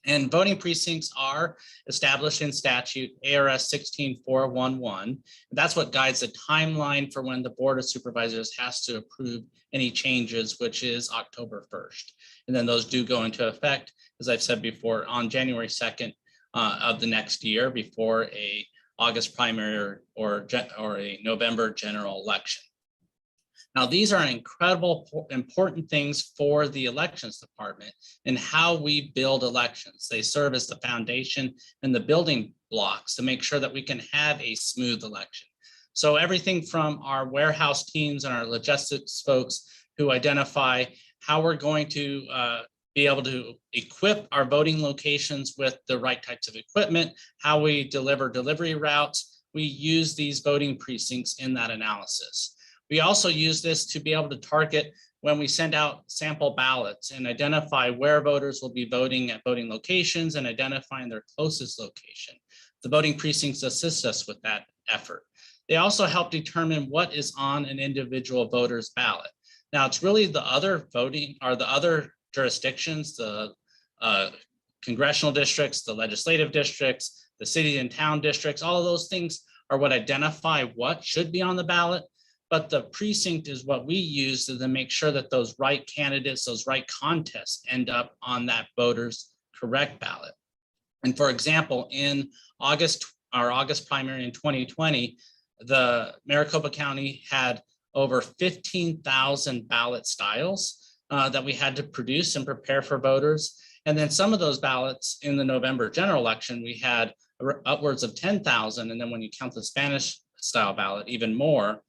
S1: And voting precincts are established in statute ARS 16411. That's what guides the timeline for when the Board of Supervisors has to approve any changes, which is October 1st. And then those do go into effect, as I've said before, on January 2nd of the next year before a August primary or a November general election. Now, these are incredible important things for the elections department and how we build elections. They serve as the foundation and the building blocks to make sure that we can have a smooth election. So everything from our warehouse teams and our logistics folks who identify how we're going to be able to equip our voting locations with the right types of equipment, how we deliver delivery routes, we use these voting precincts in that analysis. We also use this to be able to target when we send out sample ballots and identify where voters will be voting at voting locations and identifying their closest location. The voting precincts assist us with that effort. They also help determine what is on an individual voter's ballot. Now, it's really the other voting or the other jurisdictions, the congressional districts, the legislative districts, the city and town districts, all of those things are what identify what should be on the ballot. But the precinct is what we use to then make sure that those right candidates, those right contests end up on that voter's correct ballot. And for example, in our August primary in 2020, the Maricopa County had over 15,000 ballot styles that we had to produce and prepare for voters. And then some of those ballots in the November general election, we had upwards of 10,000. And then when you count the Spanish style ballot, even more,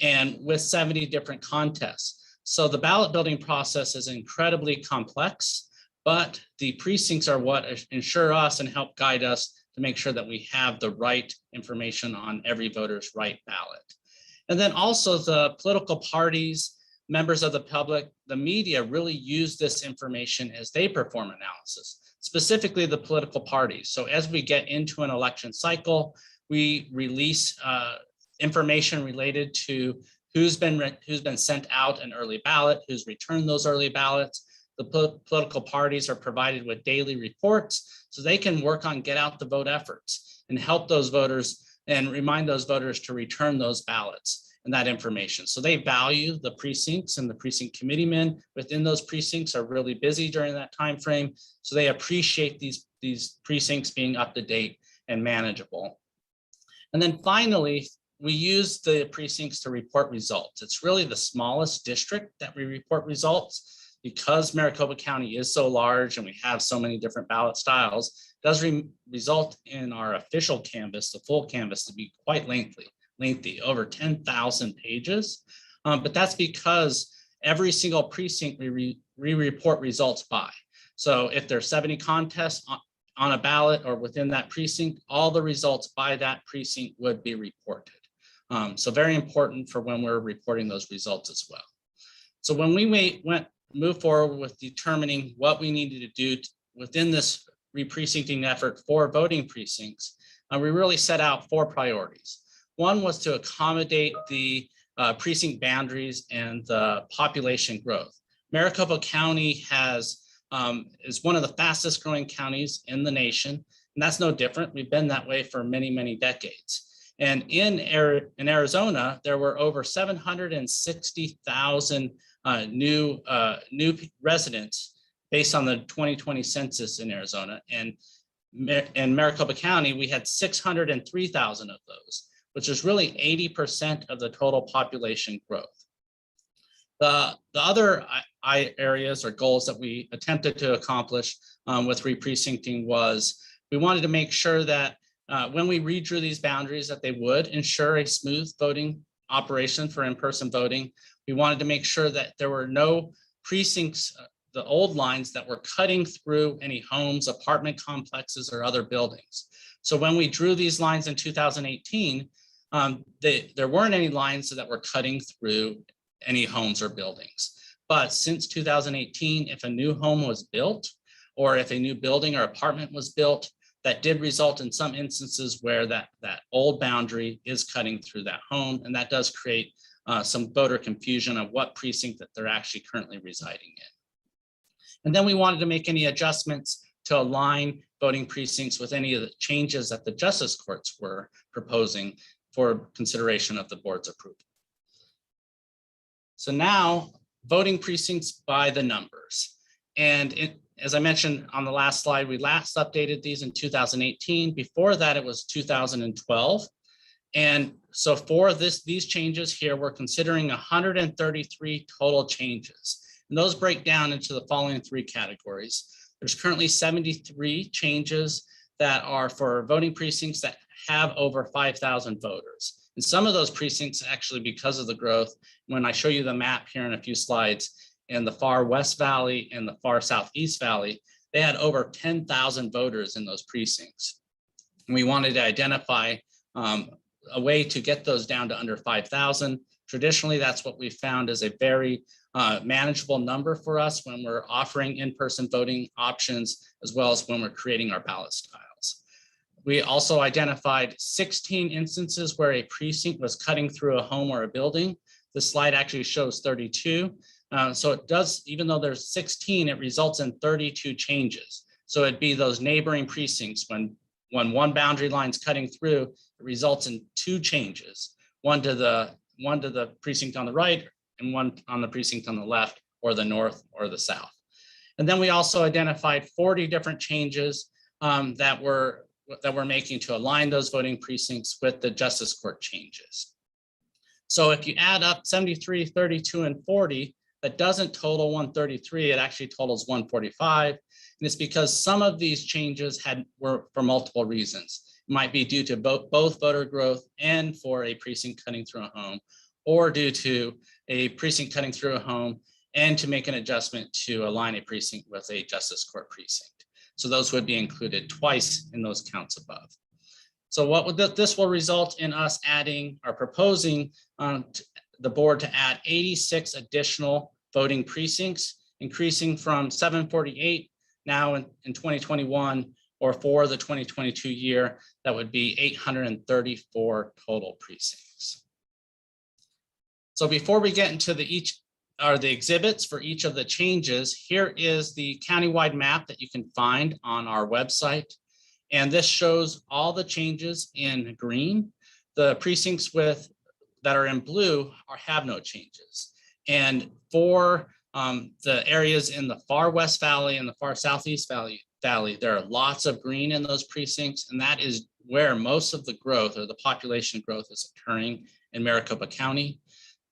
S1: and with 70 different contests. So the ballot building process is incredibly complex, but the precincts are what ensure us and help guide us to make sure that we have the right information on every voter's right ballot. And then also the political parties, members of the public, the media really use this information as they perform analysis, specifically the political parties. So as we get into an election cycle, we release information related to who's been sent out an early ballot, who's returned those early ballots. The political parties are provided with daily reports so they can work on get out the vote efforts and help those voters and remind those voters to return those ballots and that information. So they value the precincts, and the precinct committeemen within those precincts are really busy during that time frame. So they appreciate these precincts being up to date and manageable. And then finally, we use the precincts to report results. It's really the smallest district that we report results because Maricopa County is so large and we have so many different ballot styles. It does result in our official canvas, the full canvas, to be quite lengthy, over 10,000 pages. But that's because every single precinct we report results by. So if there's 70 contests on a ballot or within that precinct, all the results by that precinct would be reported. So very important for when we're reporting those results as well. So when we move forward with determining what we needed to do within this reprecincting effort for voting precincts, we really set out 4 priorities. One was to accommodate the precinct boundaries and the population growth. Maricopa County has is one of the fastest growing counties in the nation. And that's no different. We've been that way for many, many decades. And in Arizona, there were over 760,000 new residents based on the 2020 census in Arizona. And in Maricopa County, we had 603,000 of those, which is really 80% of the total population growth. The other areas or goals that we attempted to accomplish with reprecincting was we wanted to make sure that when we redrew these boundaries that they would ensure a smooth voting operation for in-person voting. We wanted to make sure that there were no precincts, the old lines that were cutting through any homes, apartment complexes, or other buildings. So when we drew these lines in 2018, there weren't any lines that were cutting through any homes or buildings. But since 2018, if a new home was built, or if a new building or apartment was built, that did result in some instances where that old boundary is cutting through that home. And that does create some voter confusion of what precinct that they're actually currently residing in. And then we wanted to make any adjustments to align voting precincts with any of the changes that the justice courts were proposing for consideration of the board's approval. So now voting precincts by the numbers. And as I mentioned on the last slide, we last updated these in 2018. Before that, it was 2012. And so for these changes here, we're considering 133 total changes. And those break down into the following three categories. There's currently 73 changes that are for voting precincts that have over 5,000 voters. And some of those precincts actually, because of the growth, when I show you the map here in a few slides, in the far West Valley and the far Southeast Valley, they had over 10,000 voters in those precincts. And we wanted to identify a way to get those down to under 5,000. Traditionally, that's what we found is a very manageable number for us when we're offering in-person voting options, as well as when we're creating our ballot styles. We also identified 16 instances where a precinct was cutting through a home or a building. The slide actually shows 32. So it does, even though there's 16, it results in 32 changes. So it'd be those neighboring precincts when one boundary line's cutting through, it results in two changes, one to the precinct on the right and one on the precinct on the left, or the north or the south. And then we also identified 40 different changes that we're making to align those voting precincts with the justice court changes. So if you add up 73, 32, and 40, that doesn't total 133, it actually totals 145. And it's because some of these changes were for multiple reasons. It might be due to both voter growth and for a precinct cutting through a home, or due to a precinct cutting through a home and to make an adjustment to align a precinct with a justice court precinct. So those would be included twice in those counts above. So this will result in us adding or proposing the board to add 86 additional voting precincts, increasing from 748 now in 2021, or for the 2022 year, that would be 834 total precincts. So before we get into the exhibits for each of the changes, here is the countywide map that you can find on our website. And this shows all the changes in green. The precincts that are in blue have no changes. And for the areas in the far West Valley and the far Southeast Valley, there are lots of green in those precincts, and that is where most of the growth or the population growth is occurring in Maricopa County.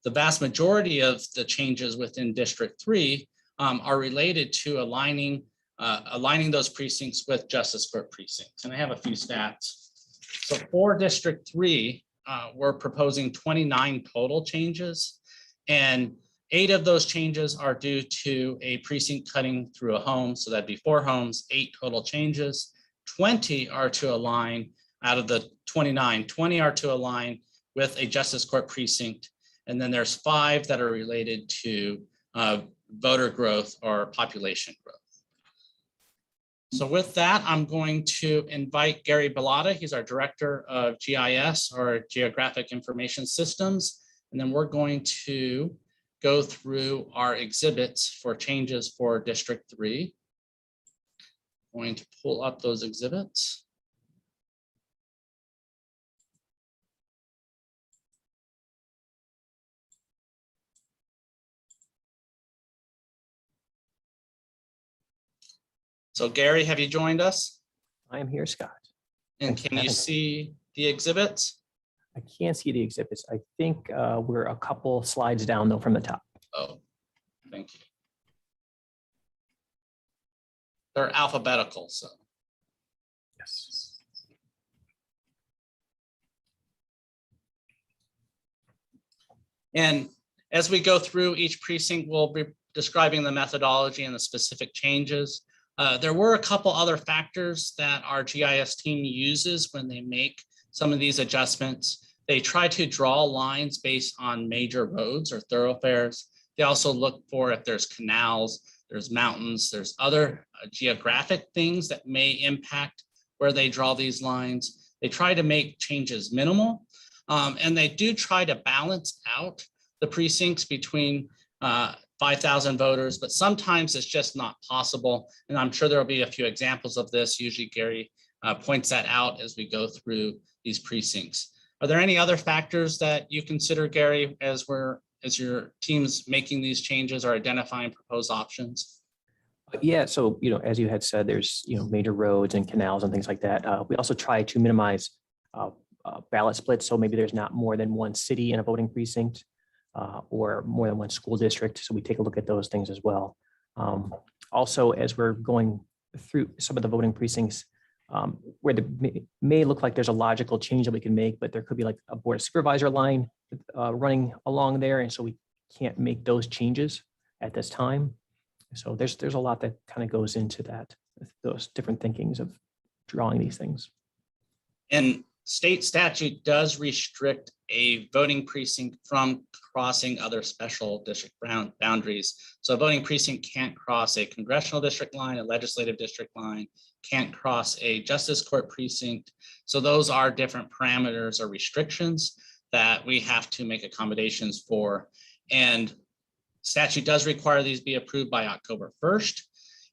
S1: The vast majority of the changes within District 3 are related to aligning those precincts with justice court precincts. And I have a few stats. So for District 3, we're proposing 29 total changes, and 8 of those changes are due to a precinct cutting through a home. So that'd be 4 homes, 8 total changes. 20 are to align out of the 29, 20 are to align with a justice court precinct. And then there's 5 that are related to voter growth or population growth. So with that, I'm going to invite Gary Bellotta. He's our Director of GIS, or Geographic Information Systems. And then we're going to go through our exhibits for changes for District 3. going to pull up those exhibits. So Gary, have you joined us?
S7: I am here, Scott.
S1: And
S7: Thanks for
S1: can you
S7: having me.
S1: see the exhibits?
S7: I can't see the exhibits. I think we're a couple slides down though from the top.
S1: Oh, thank you. They're alphabetical, so.
S7: Yes.
S1: And as we go through each precinct, we'll be describing the methodology and the specific changes. There were a couple other factors that our GIS team uses when they make some of these adjustments. They try to draw lines based on major roads or thoroughfares. They also look for if there's canals, there's mountains, there's other geographic things that may impact where they draw these lines. They try to make changes minimal, and they do try to balance out the precincts between 5,000 voters, but sometimes it's just not possible. And I'm sure there'll be a few examples of this. Usually Gary points that out as we go through these precincts. Are there any other factors that you consider, Gary, as your team's making these changes or identifying proposed options?
S7: Yeah, so, as you had said, there's, major roads and canals and things like that. We also try to minimize ballot splits. So maybe there's not more than one city in a voting precinct or more than one school district. So we take a look at those things as well. Also, as we're going through some of the voting precincts, where may look like there's a logical change that we can make, but there could be like a board of supervisor line running along there. And so we can't make those changes at this time. So there's a lot that kind of goes into that, those different thinkings of drawing these things.
S1: And state statute does restrict a voting precinct from crossing other special district boundaries. So a voting precinct can't cross a congressional district line, a legislative district line, can't cross a justice court precinct. So those are different parameters or restrictions that we have to make accommodations for. And statute does require these be approved by October 1st.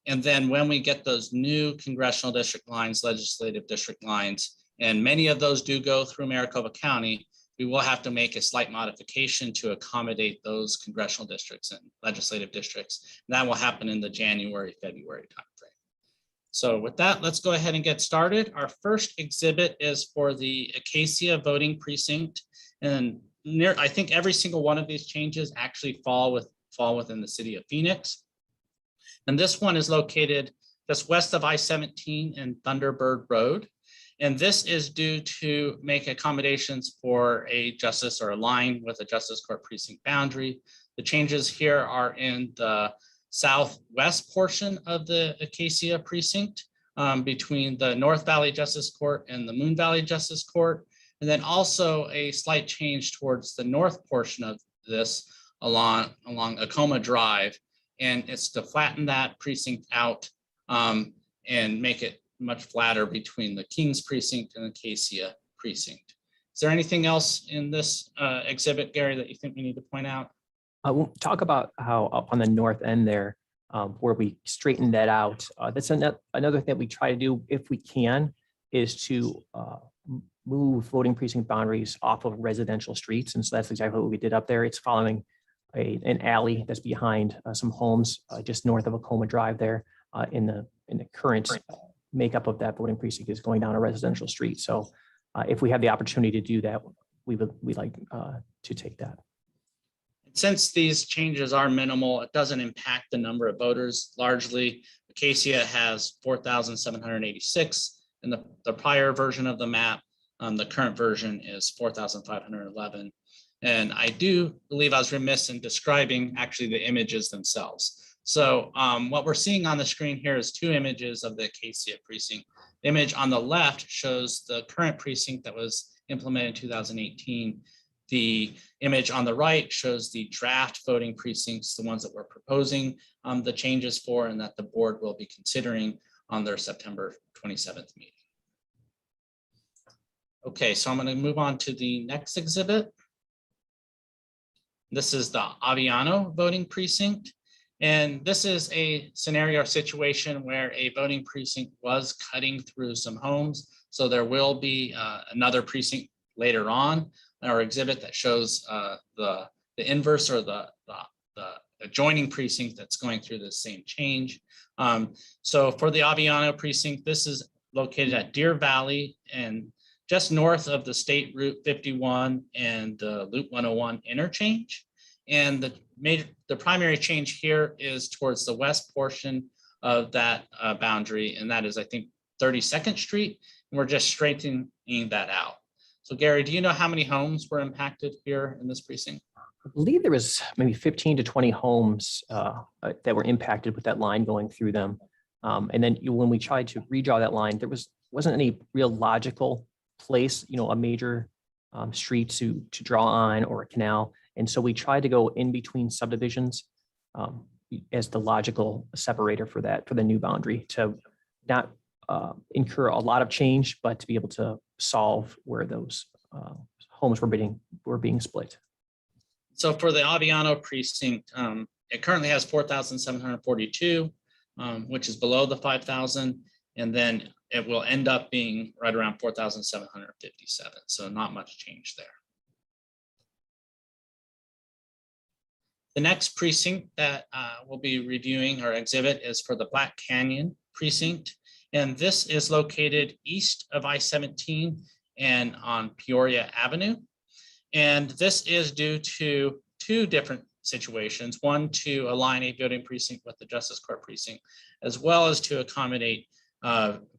S1: And then when we get those new congressional district lines, legislative district lines, and many of those do go through Maricopa County, we will have to make a slight modification to accommodate those congressional districts and legislative districts. And that will happen in the January, February timeframe. So with that, let's go ahead and get started. Our first exhibit is for the Acacia voting precinct. And I think every single one of these changes actually fall within the city of Phoenix. And this one is located just west of I-17 and Thunderbird Road. And this is due to make accommodations for a justice or a line with a justice court precinct boundary. The changes here are in the southwest portion of the Acacia precinct between the North Valley Justice Court and the Moon Valley Justice Court. And then also a slight change towards the north portion of this along Acoma Drive. And it's to flatten that precinct out and make it much flatter between the Kings Precinct and Acacia Precinct. Is there anything else in this exhibit, Gary, that you think we need to point out?
S7: We'll talk about how up on the north end there, where we straighten that out. That's another thing that we try to do if we can, is to move voting precinct boundaries off of residential streets. And so that's exactly what we did up there. It's following an alley that's behind some homes just north of Acoma Drive there in the current makeup of that voting precinct is going down a residential street. So if we have the opportunity to do that, we'd like to take that.
S1: Since these changes are minimal, it doesn't impact the number of voters. Largely, Acacia has 4,786 in the prior version of the map. The current version is 4,511. And I do believe I was remiss in describing actually the images themselves. So what we're seeing on the screen here is two images of the Acacia precinct. The image on the left shows the current precinct that was implemented in 2018. The image on the right shows the draft voting precincts, the ones that we're proposing the changes for and that the board will be considering on their September 27th meeting. Okay, so I'm going to move on to the next exhibit. This is the Aviano voting precinct. And this is a scenario or situation where a voting precinct was cutting through some homes. So there will be another precinct later on, our exhibit that shows the inverse or the adjoining precinct that's going through the same change. So for the Aviano precinct, this is located at Deer Valley and just north of the State Route 51 and the Loop 101 interchange. And the primary change here is towards the west portion of that boundary, and that is, I think, 32nd Street. And we're just straightening that out. So Gary, do you know how many homes were impacted here in this precinct?
S7: I believe there was maybe 15 to 20 homes that were impacted with that line going through them. And then when we tried to redraw that line, there wasn't any real logical place, a major street to draw on or a canal. And so we tried to go in between subdivisions as the logical separator for the new boundary, to not incur a lot of change, but to be able to solve where those homes were being split.
S1: So for the Aviano precinct, it currently has 4,742, which is below the 5,000. And then it will end up being right around 4,757. So not much change there. The next precinct that we'll be reviewing our exhibit is for the Black Canyon precinct. And this is located east of I-17 and on Peoria Avenue. And this is due to two different situations. One, to align a voting precinct with the Justice Court precinct, as well as to accommodate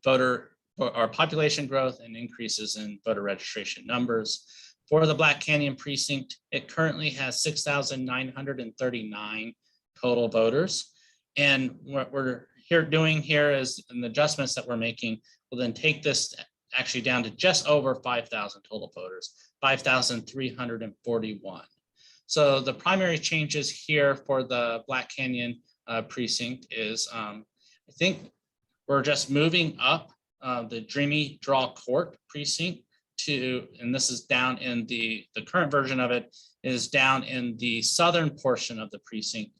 S1: voter or population growth and increases in voter registration numbers. For the Black Canyon precinct, it currently has 6,939 total voters. And what we're doing here is, and the adjustments that we're making will then take this actually down to just over 5,000 total voters, 5,341. So the primary changes here for the Black Canyon precinct is, I think we're just moving up the Dreamy Draw Court precinct to, and this is down in the current version of it is down in the southern portion of the precinct,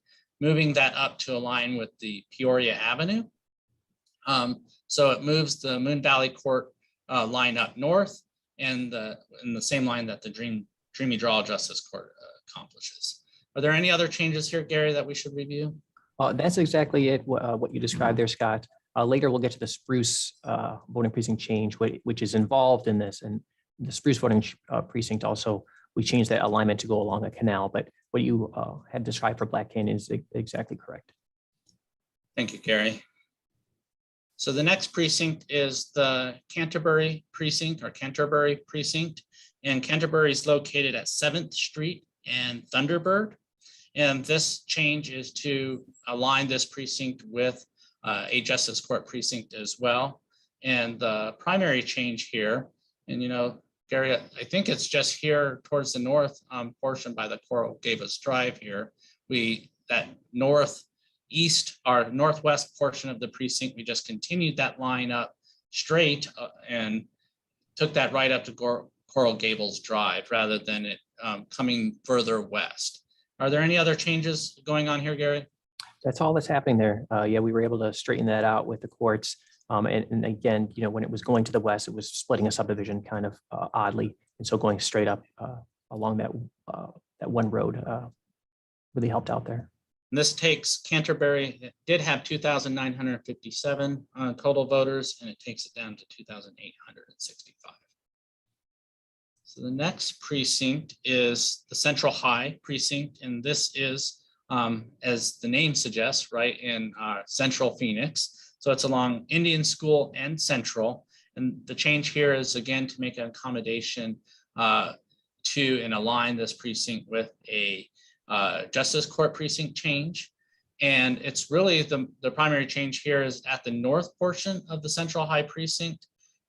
S1: moving that up to align with the Peoria Avenue. So it moves the Moon Valley Court line up north, and in the same line that the Dreamy Draw Justice Court accomplishes. Are there any other changes here, Gary, that we should review?
S7: That's exactly it, what you described there, Scott. Later, we'll get to the Spruce voting precinct change, which is involved in this. And the Spruce voting precinct also, we changed that alignment to go along a canal. But what you had described for Black Canyon is exactly correct.
S1: Thank you, Gary. So the next precinct is the Canterbury Precinct or Canterbury Precinct. And Canterbury is located at 7th Street and Thunderbird. And this change is to align this precinct with a Justice Court precinct as well. And the primary change here, and Gary, I think it's just here towards the north portion by the Caro gave us drive here. That northeast or northwest portion of the precinct, we just continued that line up straight and took that right up to Coral Gables Drive rather than it coming further west. Are there any other changes going on here, Gary?
S7: That's all that's happening there. Yeah, we were able to straighten that out with the courts. And again, when it was going to the west, it was splitting a subdivision kind of oddly. And so going straight up along that one road really helped out there.
S1: And this takes Canterbury, it did have 2,957 total voters, and it takes it down to 2,865. So the next precinct is the Central High Precinct, and this is, as the name suggests, right in Central Phoenix. So it's along Indian School and Central. And the change here is, again, to make an accommodation to and align this precinct with a Justice Court precinct change. And it's really the primary change here is at the north portion of the Central High Precinct.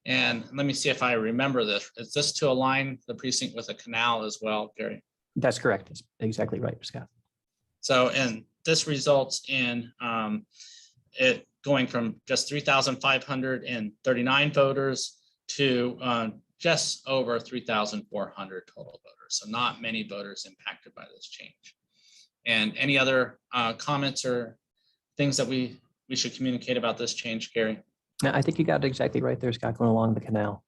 S1: And let me see if I remember this. Is this to align the precinct with a canal as well, Gary?
S7: That's correct. That's exactly right, Scott.
S1: So, and this results in it going from just 3,539 voters to just over 3,400 total voters. So not many voters impacted by this change. And any other comments or things that we should communicate about this change, Gary?
S7: No, I think you got it exactly right there, Scott, going along the canal.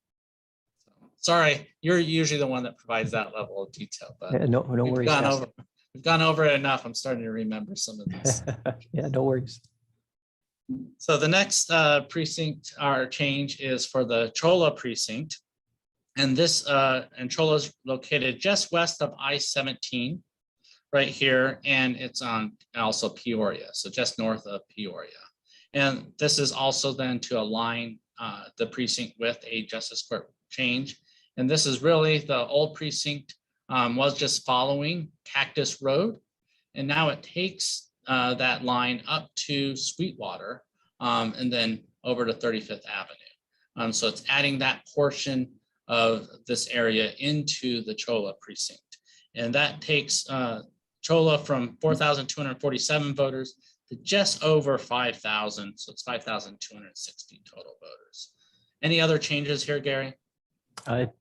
S1: Sorry, you're usually the one that provides that level of detail, but
S7: No
S1: we've
S7: worries.
S1: gone
S7: Scott.
S1: over, we've gone over it enough. I'm starting to remember some of these.
S7: Yeah, no worries.
S1: So the next precinct or change is for the Chola precinct. And this and Chola is located just west of I-17 right here. And it's on also Peoria, so just north of Peoria. And this is also then to align the precinct with a justice court change. And this is really the old precinct was just following Cactus Road. And now it takes that line up to Sweetwater and then over to 35th Avenue. So it's adding that portion of this area into the Chola precinct. And that takes Chola from 4,247 voters to just over 5,000. So it's 5,260 total voters. Any other changes here, Gary?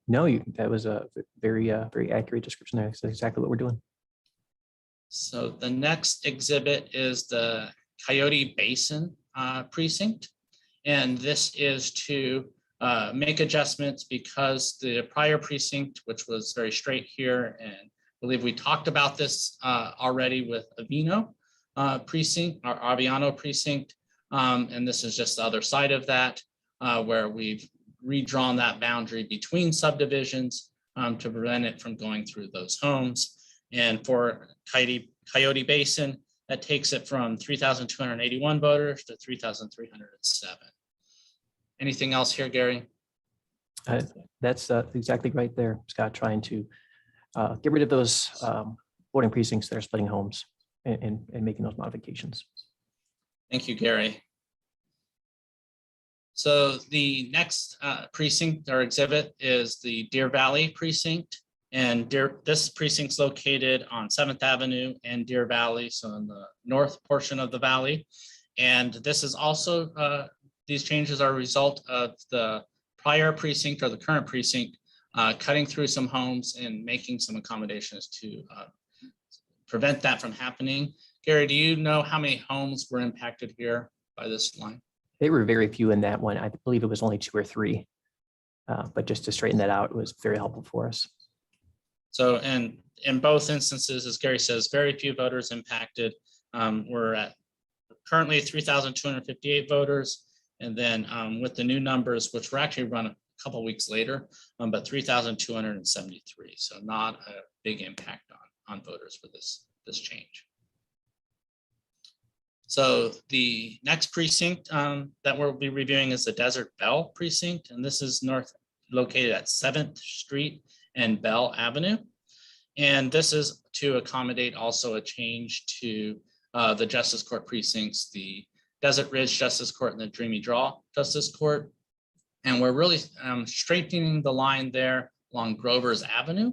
S7: No, that was a very accurate description there. That's exactly what we're doing.
S1: So the next exhibit is the Coyote Basin precinct. And this is to make adjustments because the prior precinct, which was very straight here, and I believe we talked about this already with Aviano precinct, or Aviano precinct. And this is just the other side of that, where we've redrawn that boundary between subdivisions to prevent it from going through those homes. And for Coyote Basin, that takes it from 3,281 voters to 3,307. Anything else here, Gary?
S7: That's exactly right there, Scott, trying to get rid of those voting precincts that are splitting homes and making those modifications.
S1: Thank you, Gary. So the next precinct or exhibit is the Deer Valley precinct. And this precinct's located on 7th Avenue and Deer Valley, so in the north portion of the valley. And this is also, these changes are a result of the prior precinct or the current precinct cutting through some homes and making some accommodations to prevent that from happening. Gary, do you know how many homes were impacted here by this line?
S7: There were very few in that one. I believe it was only 2 or 3. But just to straighten that out, it was very helpful for us.
S1: So, and in both instances, as Gary says, very few voters impacted. We're at currently 3,258 voters. And then with the new numbers, which were actually run a couple weeks later, but 3,273. So not a big impact on voters for this change. So the next precinct that we'll be reviewing is the Desert Bell precinct. And this is located at 7th Street and Bell Avenue. And this is to accommodate also a change to the Justice Court precincts, the Desert Ridge Justice Court and the Dreamy Draw Justice Court. And we're really straightening the line there along Grover's Avenue.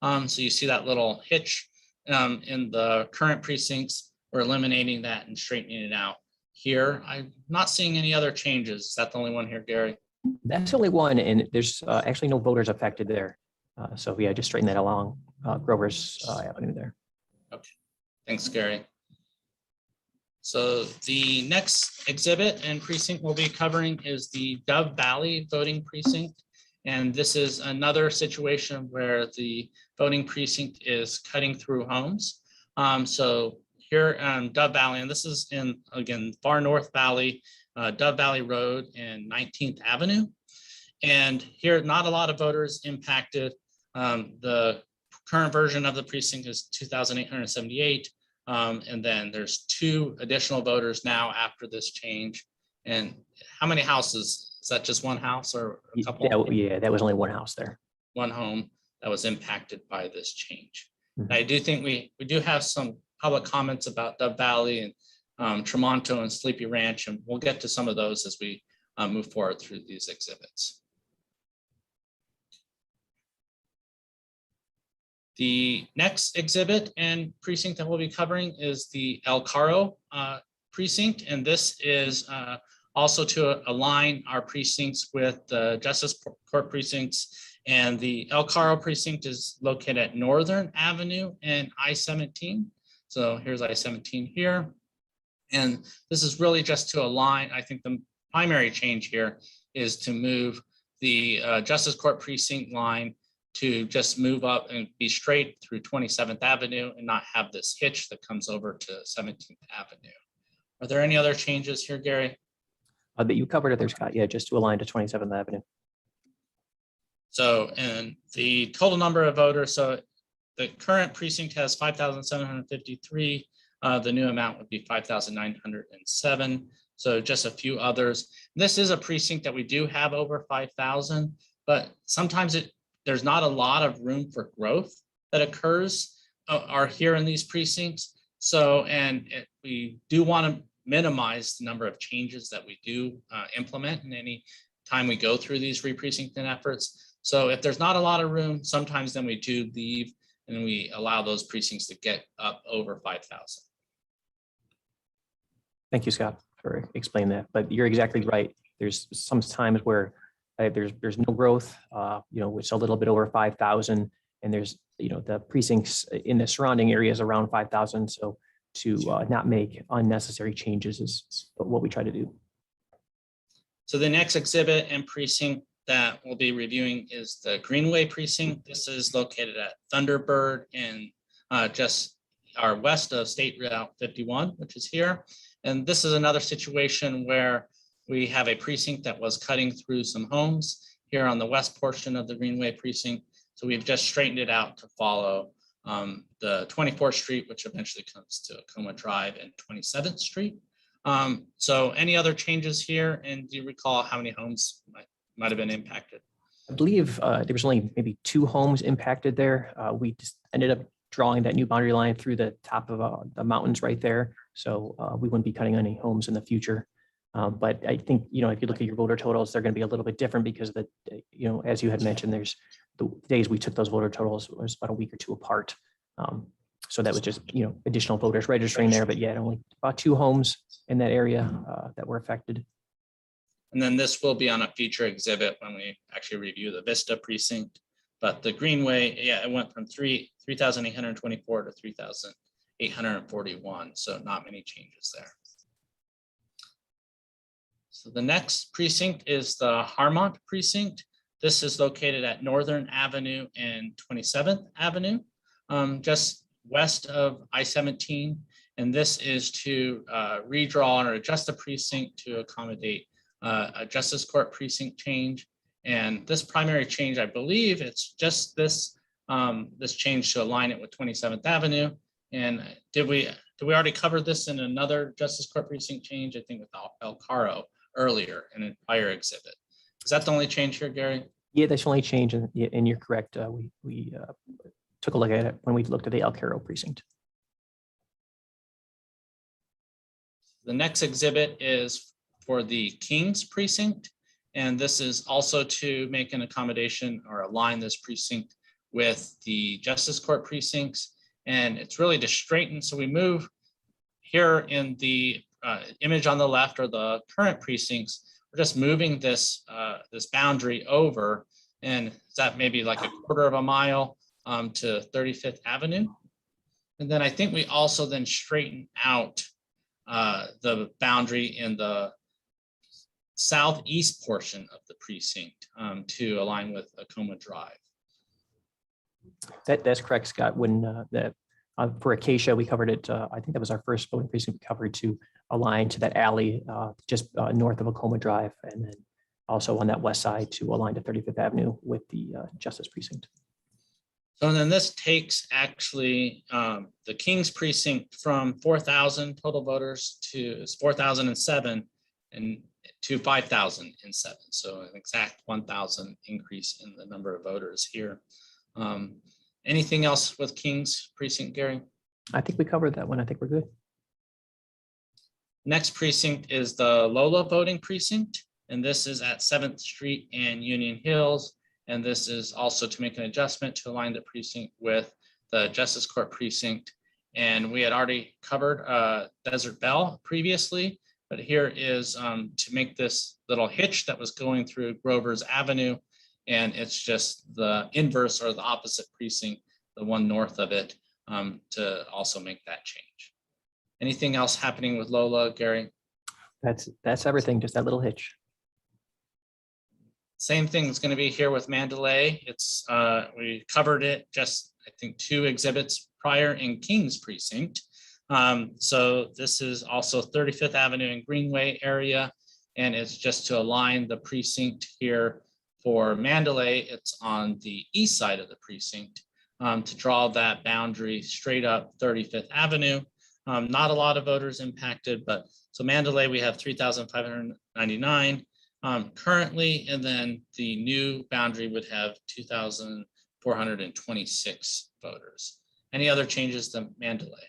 S1: So you see that little hitch in the current precincts. We're eliminating that and straightening it out here. I'm not seeing any other changes. Is that the only one here, Gary?
S7: That's the only one, and there's actually no voters affected there. So yeah, just straighten that along Grover's Avenue there.
S1: Okay, thanks, Gary. So the next exhibit and precinct we'll be covering is the Dove Valley voting precinct. And this is another situation where the voting precinct is cutting through homes. So here on Dove Valley, and this is in, again, far north valley, Dove Valley Road and 19th Avenue. And here, not a lot of voters impacted. The current version of the precinct is 2,878. And then there's 2 additional voters now after this change. And how many houses? Is that just one house or a couple?
S7: Yeah, that was only one house there.
S1: One home that was impacted by this change.
S7: Mhm.
S1: I do think we do have some public comments about Dove Valley and Tremonto and Sleepy Ranch, and we'll get to some of those as we move forward through these exhibits. The next exhibit and precinct that we'll be covering is the El Caro precinct, and this is also to align our precincts with the Justice Court precincts. And the El Caro precinct is located at Northern Avenue and I-17. So here's I-17 here. And this is really just to align. I think the primary change here is to move the Justice Court precinct line to just move up and be straight through 27th Avenue and not have this hitch that comes over to 17th Avenue. Are there any other changes here, Gary?
S7: That you covered it there, Scott. Yeah, just to align to 27th Avenue.
S1: So, and the total number of voters, so the current precinct has 5,753. The new amount would be 5,907. So just a few others. This is a precinct that we do have over 5,000, but sometimes there's not a lot of room for growth that occurs are here in these precincts. So, we do want to minimize the number of changes that we do implement in any time we go through these re-precincting efforts. So if there's not a lot of room, sometimes then we do leave and we allow those precincts to get up over 5,000.
S7: Thank you, Scott, for explaining that. But you're exactly right. There's some times where there's no growth, it's a little bit over 5,000, and there's, the precincts in the surrounding areas around 5,000. So to not make unnecessary changes is what we try to do.
S1: So the next exhibit and precinct that we'll be reviewing is the Greenway Precinct. This is located at Thunderbird and just our west of State Route 51, which is here. And this is another situation where we have a precinct that was cutting through some homes here on the west portion of the Greenway Precinct. So we've just straightened it out to follow the 24th Street, which eventually comes to Acoma Drive, and 27th Street. So any other changes here? And do you recall how many homes might have been impacted?
S7: I believe there was only maybe 2 homes impacted there. We just ended up drawing that new boundary line through the top of the mountains right there. So we wouldn't be cutting any homes in the future. But I think, if you look at your voter totals, they're going to be a little bit different because as you had mentioned, there's the days we took those voter totals was about a week or 2 apart. So that was just, additional voters registering there. But yeah, only about 2 homes in that area that were affected.
S1: And then this will be on a future exhibit when we actually review the Vista Precinct. But the Greenway, it went from 3,824 to 3,841. So not many changes there. So the next precinct is the Harmon Precinct. This is located at Northern Avenue and 27th Avenue, just west of I-17. And this is to redraw or adjust the precinct to accommodate a Justice Court precinct change. And this primary change, I believe it's just this change to align it with 27th Avenue. And did we already cover this in another Justice Court precinct change? I think with El Caro earlier in a prior exhibit. Is that the only change here, Gary?
S7: Yeah, that's the only change, and you're correct. We took a look at it when we looked at the El Carro precinct.
S1: The next exhibit is for the Kings Precinct. And this is also to make an accommodation or align this precinct with the Justice Court precincts. And it's really to straighten. So we move here in the image on the left or the current precincts. We're just moving this this boundary over, and that maybe like a quarter of a mile to 35th Avenue. And then I think we also then straighten out the boundary in the southeast portion of the precinct to align with Acoma Drive.
S7: That's correct, Scott. When for Acacia, we covered it. I think that was our first voting precinct we covered to align to that alley just north of Acoma Drive, and then also on that west side to align to 35th Avenue with the Justice Precinct.
S1: So then this takes actually the Kings Precinct from 4,000 total voters to 4,007 and to 5,007. So an exact 1,000 increase in the number of voters here. Anything else with Kings Precinct, Gary?
S7: I think we covered that one. I think we're good.
S1: Next precinct is the Lola voting precinct, and this is at 7th Street and Union Hills. And this is also to make an adjustment to align the precinct with the Justice Court precinct. And we had already covered Desert Bell previously, but here is to make this little hitch that was going through Grover's Avenue. And it's just the inverse or the opposite precinct, the one north of it, to also make that change. Anything else happening with Lola, Gary?
S7: That's everything, just that little hitch.
S1: Same thing is going to be here with Mandalay. It's we covered it just, I think, 2 exhibits prior in Kings Precinct. So this is also 35th Avenue and Greenway area, and it's just to align the precinct here for Mandalay. It's on the east side of the precinct to draw that boundary straight up 35th Avenue. Not a lot of voters impacted, but so Mandalay, we have 3,599 currently, and then the new boundary would have 2,426 voters. Any other changes to Mandalay?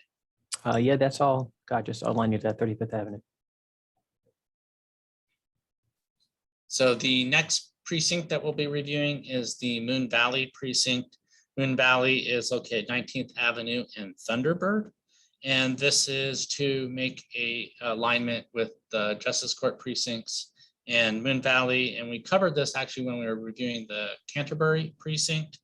S7: Yeah, that's all. God, just align you to that 35th Avenue.
S1: So the next precinct that we'll be reviewing is the Moon Valley Precinct. Moon Valley is located 19th Avenue and Thunderbird. And this is to make a alignment with the Justice Court precincts and Moon Valley. And we covered this actually when we were reviewing the Canterbury Precinct.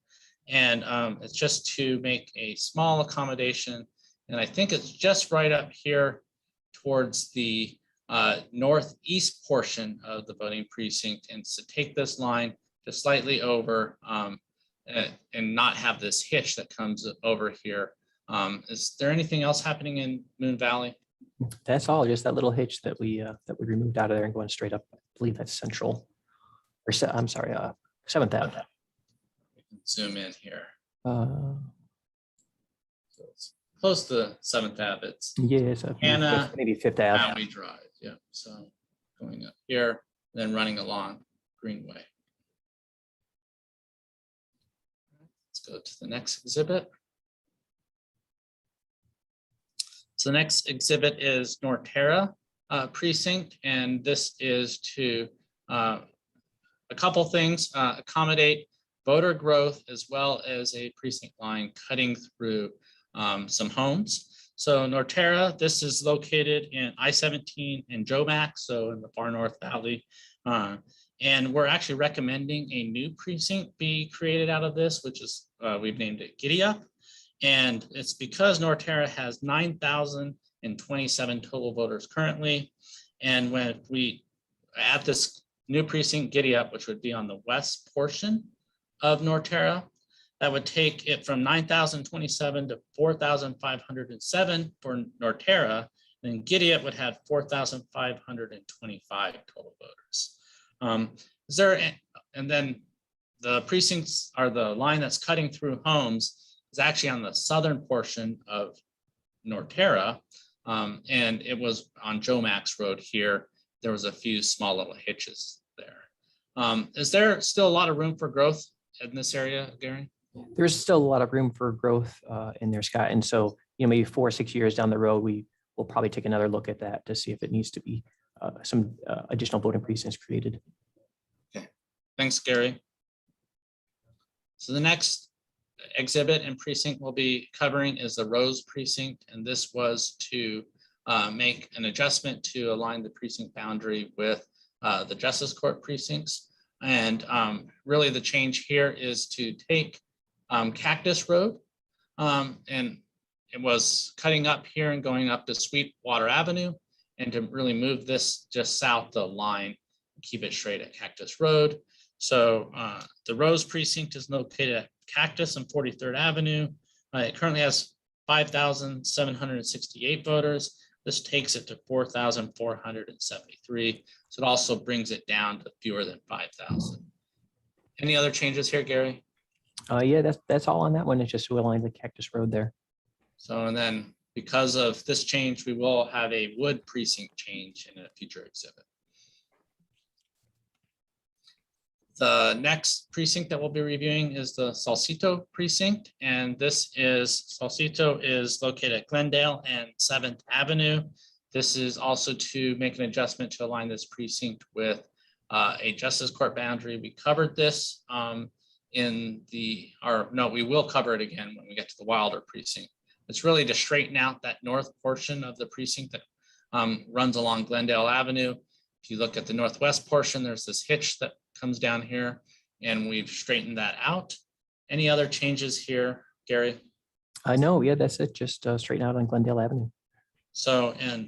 S1: And it's just to make a small accommodation. And I think it's just right up here towards the northeast portion of the voting precinct, and to take this line just slightly over and not have this hitch that comes over here. Is there anything else happening in Moon Valley?
S7: That's all, just that little hitch that we removed out of there and going straight up. I believe that's Central, or I'm sorry, 7th Avenue.
S1: We can zoom in here.
S7: Uh,
S1: So it's close to 7th Ave. It's
S7: yeah, so
S1: Hannah,
S7: maybe 5th Avenue.
S1: County Drive. Yeah, so going up here, then running along Greenway. Let's go to the next exhibit. So the next exhibit is Nortera Precinct, and this is to a couple things, accommodate voter growth as well as a precinct line cutting through some homes. So Nortera, this is located in I-17 in Jomax, so in the far North Valley. And we're actually recommending a new precinct be created out of this, which is, we've named it Giddy Up. And it's because Nortera has 9,027 total voters currently. And when we add this new precinct Giddy Up, which would be on the west portion of Nortera, that would take it from 9,027 to 4,507 for Nortera. Then Giddy Up would have 4,525 total voters. And then the precincts are the line that's cutting through homes is actually on the southern portion of Nortera. And it was on Jomax Road here. There was a few small little hitches there. Is there still a lot of room for growth in this area, Gary?
S7: There's still a lot of room for growth in there, Scott. And so, maybe 4 or 6 years down the road, we will probably take another look at that to see if it needs to be some additional voting precincts created.
S1: Okay, thanks, Gary. So the next exhibit and precinct we'll be covering is the Rose Precinct. And this was to make an adjustment to align the precinct boundary with the Justice Court precincts. And really the change here is to take Cactus Road, and it was cutting up here and going up to Sweetwater Avenue, and to really move this just south the line, keep it straight at Cactus Road. So the Rose Precinct is located at Cactus and 43rd Avenue. It currently has 5,768 voters. This takes it to 4,473. So it also brings it down to fewer than 5,000. Any other changes here, Gary?
S7: Yeah, that's all on that one. It's just to align the Cactus Road there.
S1: So, and then because of this change, we will have a Wood Precinct change in a future exhibit. The next precinct that we'll be reviewing is the Salcito Precinct. And Salcito is located at Glendale and 7th Avenue. This is also to make an adjustment to align this precinct with a Justice Court boundary. We covered this we will cover it again when we get to the Wilder Precinct. It's really to straighten out that north portion of the precinct that runs along Glendale Avenue. If you look at the northwest portion, there's this hitch that comes down here, and we've straightened that out. Any other changes here, Gary?
S7: No, yeah, that's it. Just straighten out on Glendale Avenue.
S1: So I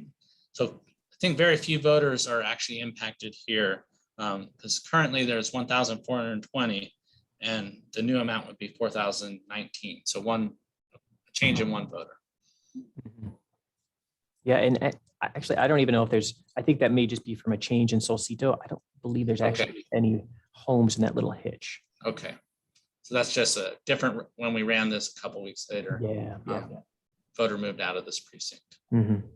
S1: think very few voters are actually impacted here, because currently there's 1,420 and the new amount would be 4,019. So one change in one voter.
S7: Mhm. Yeah, and actually, I don't even know if there's, I think that may just be from a change in Salcito. I don't believe there's
S1: Okay.
S7: actually any homes in that little hitch.
S1: Okay. So that's just a different, when we ran this a couple weeks later,
S7: Yeah, yeah.
S1: voter moved out of this precinct.
S7: Mhm.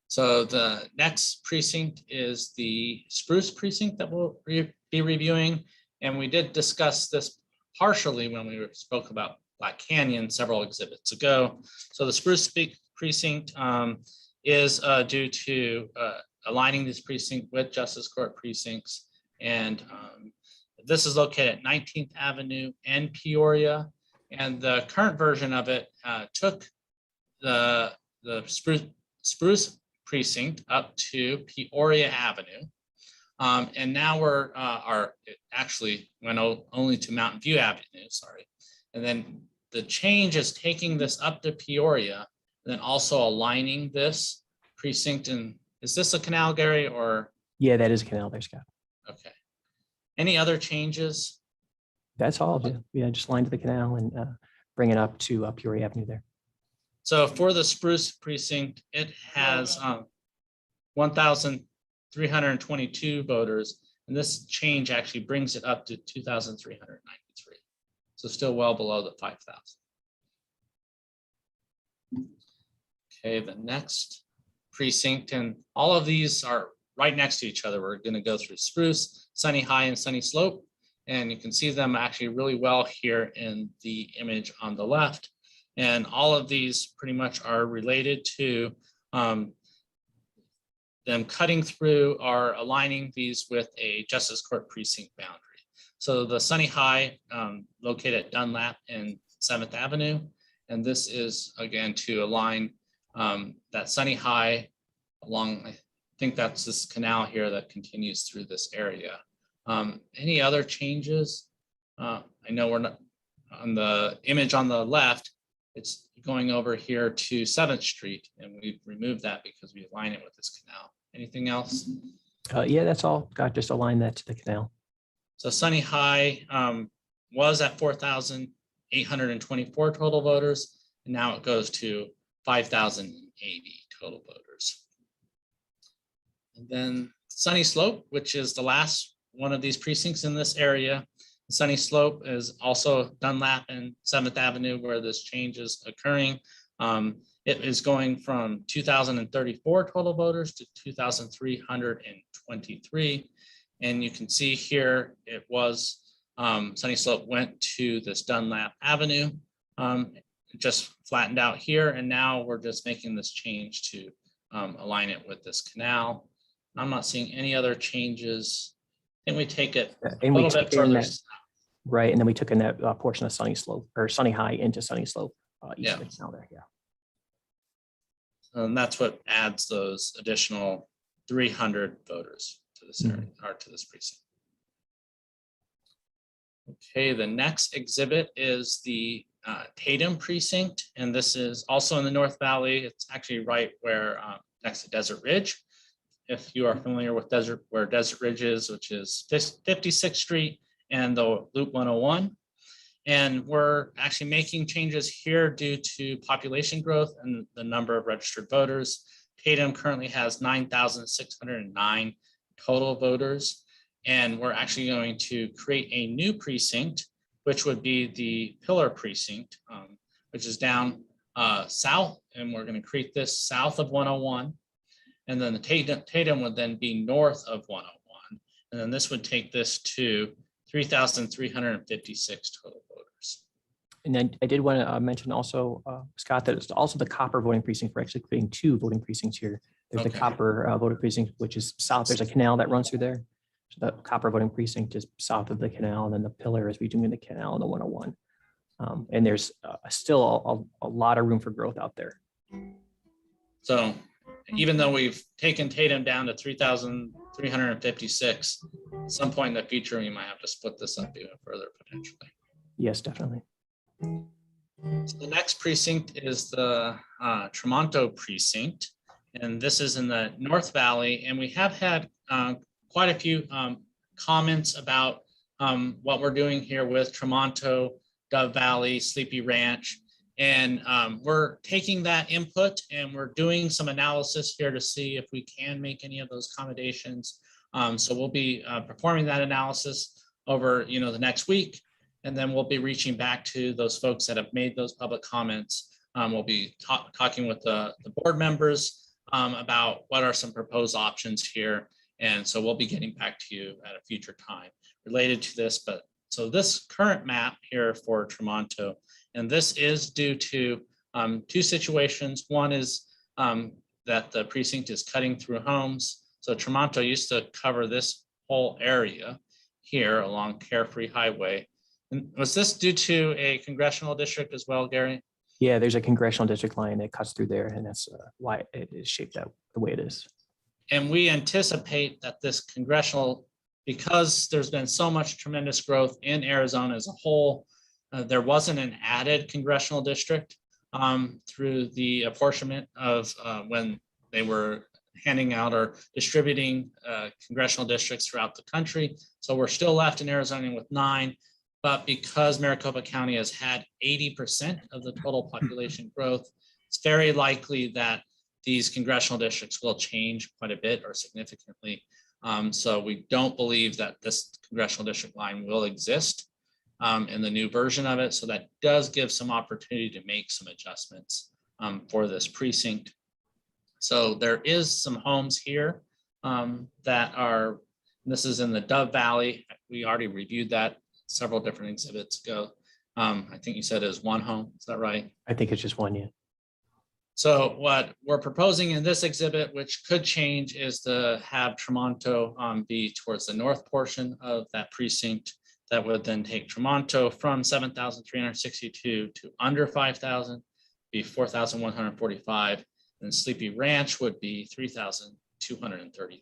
S1: So the next precinct is the Spruce Precinct that we'll be reviewing. And we did discuss this partially when we spoke about Black Canyon several exhibits ago. So the Spruce Precinct is due to aligning this precinct with Justice Court precincts. And this is located at 19th Avenue and Peoria. And the current version of it took the Spruce Precinct up to Peoria Avenue. And now it actually went only to Mountain View Avenue, sorry. And then the change is taking this up to Peoria, and then also aligning this precinct. And is this a canal, Gary, or?
S7: Yeah, that is a canal there, Scott.
S1: Okay. Any other changes?
S7: That's all. Yeah, just line to the canal and bring it up to Peoria Avenue there.
S1: So for the Spruce Precinct, it has 1,322 voters, and this change actually brings it up to 2,393. So still well below the 5,000. Okay, the next precinct, and all of these are right next to each other. We're going to go through Spruce, Sunny High, and Sunny Slope, and you can see them actually really well here in the image on the left. And all of these pretty much are related to them cutting through or aligning these with a Justice Court precinct boundary. So the Sunny High located at Dunlap and 7th Avenue. And this is again to align that Sunny High along, I think that's this canal here that continues through this area. Any other changes? I know we're not on the image on the left. It's going over here to 7th Street, and we've removed that because we align it with this canal. Anything else?
S7: Yeah, that's all. Got just align that to the canal.
S1: So Sunny High was at 4,824 total voters, and now it goes to 5,080 total voters. And then Sunny Slope, which is the last one of these precincts in this area. Sunny Slope is also Dunlap and 7th Avenue where this change is occurring. It is going from 2,034 total voters to 2,323. And you can see here, it was Sunny Slope went to this Dunlap Avenue, just flattened out here. And now we're just making this change to align it with this canal. I'm not seeing any other changes. And we take it a
S7: And we
S1: little bit
S7: took in
S1: further.
S7: that, right, and then we took in that portion of Sunny Slope or Sunny High into Sunny Slope. East of the canal there, yeah.
S1: And that's what adds those additional 300 voters to this area or to this precinct. Okay, the next exhibit is the Tatum Precinct, and this is also in the North Valley. It's actually right where next to Desert Ridge. If you are familiar with where Desert Ridge is, which is 56th Street and the Loop 101. And we're actually making changes here due to population growth and the number of registered voters. Tatum currently has 9,609 total voters. And we're actually going to create a new precinct, which would be the Pillar Precinct, which is down south. And we're going to create this south of 101. And then the Tatum would then be north of 101. And then this would take this to 3,356 total voters.
S7: And then I did want to mention also, Scott, that it's also the Copper voting precinct. We're actually creating two voting precincts here. There's the
S1: Okay.
S7: Copper voting precinct, which is south. There's a canal that runs through there. So the Copper voting precinct is south of the canal, and then the Pillar is between the canal and the 101. And there's still a lot of room for growth out there.
S1: So even though we've taken Tatum down to 3,356, at some point in the future, we might have to split this up even further potentially.
S7: Yes, definitely.
S1: So the next precinct is the Tremonto Precinct, and this is in the North Valley. And we have had quite a few comments about what we're doing here with Tremonto, Dove Valley, Sleepy Ranch. And we're taking that input and we're doing some analysis here to see if we can make any of those accommodations. So we'll be performing that analysis over the next week. And then we'll be reaching back to those folks that have made those public comments. We'll be talking with the board members about what are some proposed options here. And so we'll be getting back to you at a future time related to this. But so this current map here for Tremonto, and this is due to two situations. One is that the precinct is cutting through homes. So Tremonto used to cover this whole area here along Carefree Highway. And was this due to a congressional district as well, Gary?
S7: Yeah, there's a congressional district line that cuts through there, and that's why it is shaped out the way it is.
S1: And we anticipate that this congressional, because there's been so much tremendous growth in Arizona as a whole, there wasn't an added congressional district through the apportionment of when they were handing out or distributing congressional districts throughout the country. So we're still left in Arizona with 9. But because Maricopa County has had 80% of the total population growth, it's very likely that these congressional districts will change quite a bit or significantly. So we don't believe that this congressional district line will exist in the new version of it. So that does give some opportunity to make some adjustments for this precinct. So there is some homes here that are, this is in the Dove Valley. We already reviewed that several different exhibits ago. I think you said it was one home, is that right?
S7: I think it's just one, yeah.
S1: So what we're proposing in this exhibit, which could change, is to have Tremonto be towards the north portion of that precinct. That would then take Tremonto from 7,362 to under 5,000, be 4,145, and Sleepy Ranch would be 3,233.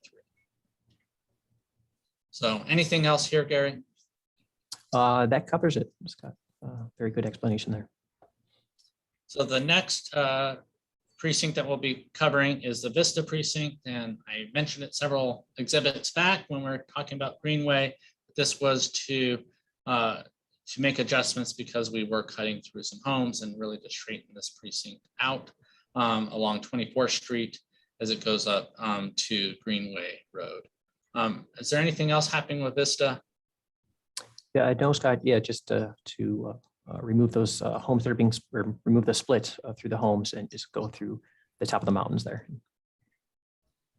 S1: So anything else here, Gary?
S7: That covers it, Scott. Very good explanation there.
S1: So the next precinct that we'll be covering is the Vista Precinct. And I mentioned it several exhibits back when we were talking about Greenway. This was to make adjustments because we were cutting through some homes and really to straighten this precinct out along 24th Street as it goes up to Greenway Road. Is there anything else happening with Vista?
S7: Yeah, no, Scott. Yeah, just to remove those homes that are being, or remove the split through the homes and just go through the top of the mountains there.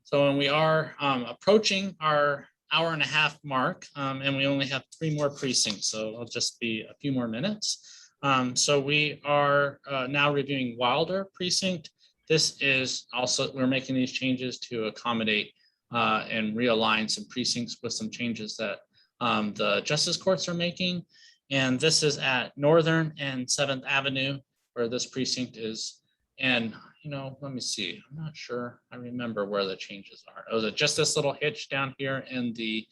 S1: So when we are approaching our hour-and-a-half mark, and we only have 3 more precincts, so it'll just be a few more minutes. So we are now reviewing Wilder Precinct. This is also, we're making these changes to accommodate and realign some precincts with some changes that the justice courts are making. And this is at Northern and 7th Avenue where this precinct is. And, let me see, I'm not sure. I remember where the changes are. Oh, is it just this little hitch down here in the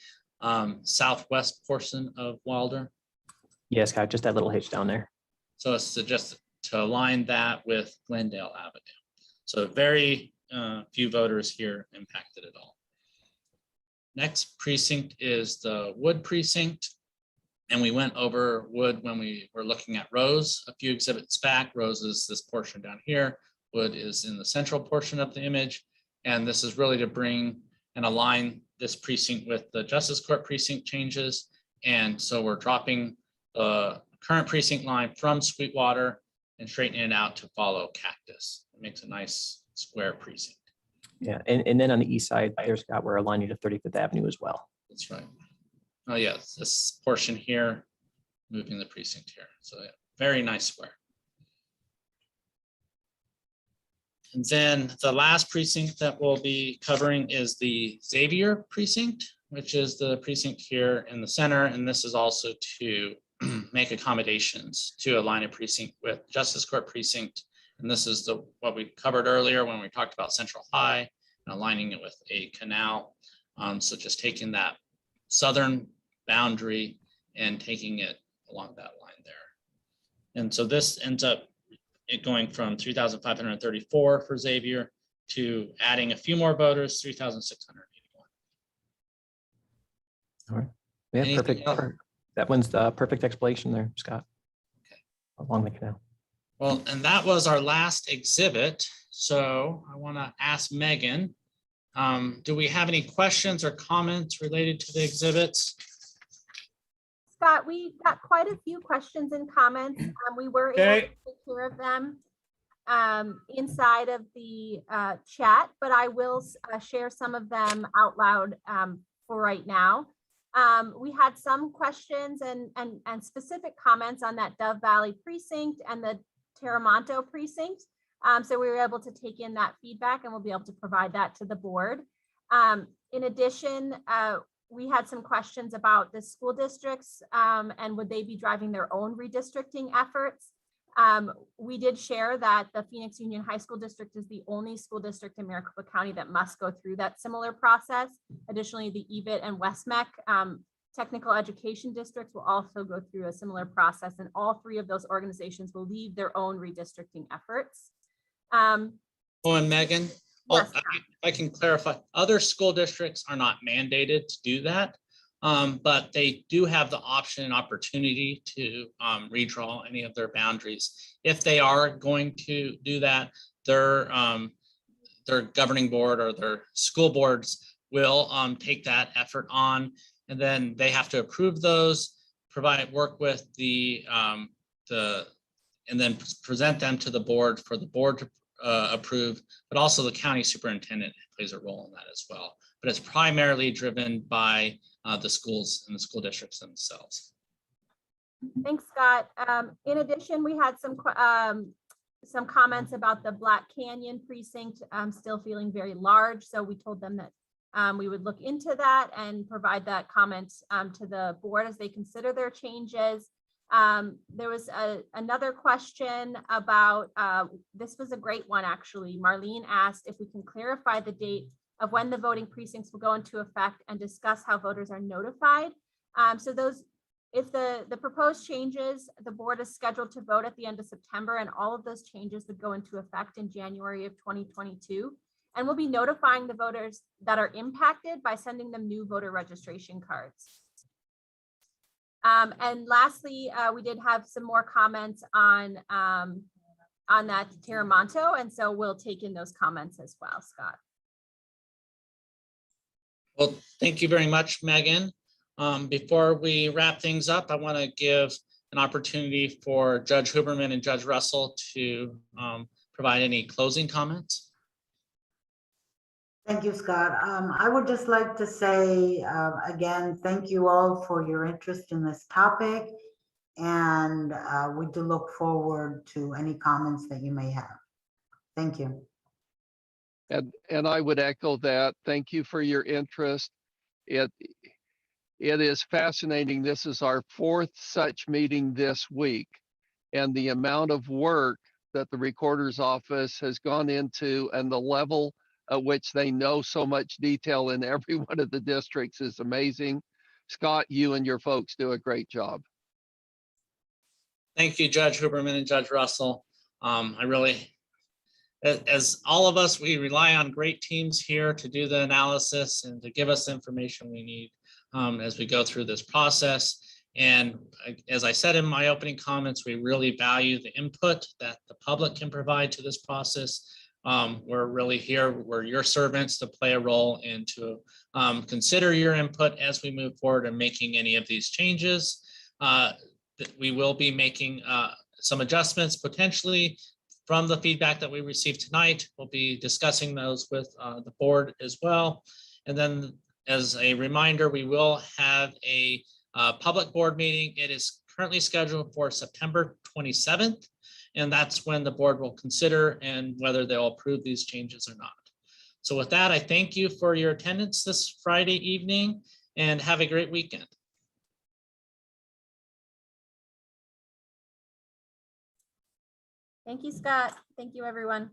S1: southwest portion of Wilder?
S7: Yeah, Scott, just that little hitch down there.
S1: So it's just to align that with Glendale Avenue. So very few voters here impacted at all. Next precinct is the Wood Precinct. And we went over Wood when we were looking at Rose a few exhibits back. Rose is this portion down here. Wood is in the central portion of the image. And this is really to bring and align this precinct with the Justice Court precinct changes. And so we're dropping the current precinct line from Sweetwater and straightening it out to follow Cactus. It makes a nice square precinct.
S7: Yeah, and then on the east side, there's Scott, we're aligning to 35th Avenue as well.
S1: That's right. Oh yeah, this portion here, moving the precinct here. So yeah, very nice square. And then the last precinct that we'll be covering is the Xavier Precinct, which is the precinct here in the center. And this is also to make accommodations to align a precinct with Justice Court Precinct. And this is what we covered earlier when we talked about Central High and aligning it with a canal. So just taking that southern boundary and taking it along that line there. And so this ends up going from 3,534 for Xavier to adding a few more voters, 3,681.
S7: All right. Yeah,
S1: Anything
S7: perfect.
S1: else?
S7: That one's the perfect explanation there, Scott.
S1: Okay.
S7: Along the canal.
S1: Well, and that was our last exhibit. So I want to ask Megan, do we have any questions or comments related to the exhibits?
S3: Scott, we got quite a few questions and comments. We were able to take care of them inside of the chat, but I will share some of them out loud for right now. We had some questions and specific comments on that Dove Valley Precinct and the Tremonto Precinct. So we were able to take in that feedback and we'll be able to provide that to the board. In addition, we had some questions about the school districts and would they be driving their own redistricting efforts. We did share that the Phoenix Union High School District is the only school district in Maricopa County that must go through that similar process. Additionally, the EVIT and WestMec technical education districts will also go through a similar process, and all three of those organizations will lead their own redistricting efforts.
S1: Oh, and Megan,
S3: Yes,
S1: I can clarify, other school districts are not mandated to do that, but they do have the option and opportunity to redraw any of their boundaries. If they are going to do that, their governing board or their school boards will take that effort on, and then they have to approve those, work with and then present them to the board for the board to approve, but also the county superintendent plays a role in that as well. But it's primarily driven by the schools and the school districts themselves.
S3: thanks, Scott. In addition, we had some comments about the Black Canyon Precinct still feeling very large. So we told them that we would look into that and provide that comment to the board as they consider their changes. There was another question about, this was a great one actually. Marlene asked if we can clarify the date of when the voting precincts will go into effect and discuss how voters are notified. So those, if the proposed changes, the board is scheduled to vote at the end of September, and all of those changes would go into effect in January of 2022. And we'll be notifying the voters that are impacted by sending them new voter registration cards. And lastly, we did have some more comments on that Tremonto, and so we'll take in those comments as well, Scott.
S1: Well, thank you very much, Megan. Before we wrap things up, I want to give an opportunity for Judge Huberman and Judge Russell to provide any closing comments.
S4: Thank you, Scott. I would just like to say, again, thank you all for your interest in this topic. And we do look forward to any comments that you may have. Thank you.
S5: And I would echo that. Thank you for your interest. It is fascinating. This is our fourth such meeting this week, and the amount of work that the recorder's office has gone into and the level at which they know so much detail in every one of the districts is amazing. Scott, you and your folks do a great job.
S1: Thank you, Judge Huberman and Judge Russell. I really, as all of us, we rely on great teams here to do the analysis and to give us the information we need as we go through this process. And as I said in my opening comments, we really value the input that the public can provide to this process. We're really here, we're your servants to play a role and to consider your input as we move forward in making any of these changes. We will be making some adjustments potentially from the feedback that we received tonight. We'll be discussing those with the board as well. And then as a reminder, we will have a public board meeting. It is currently scheduled for September 27th. And that's when the board will consider and whether they'll approve these changes or not. So with that, I thank you for your attendance this Friday evening and have a great weekend.
S3: Thank you, Scott. Thank you, everyone.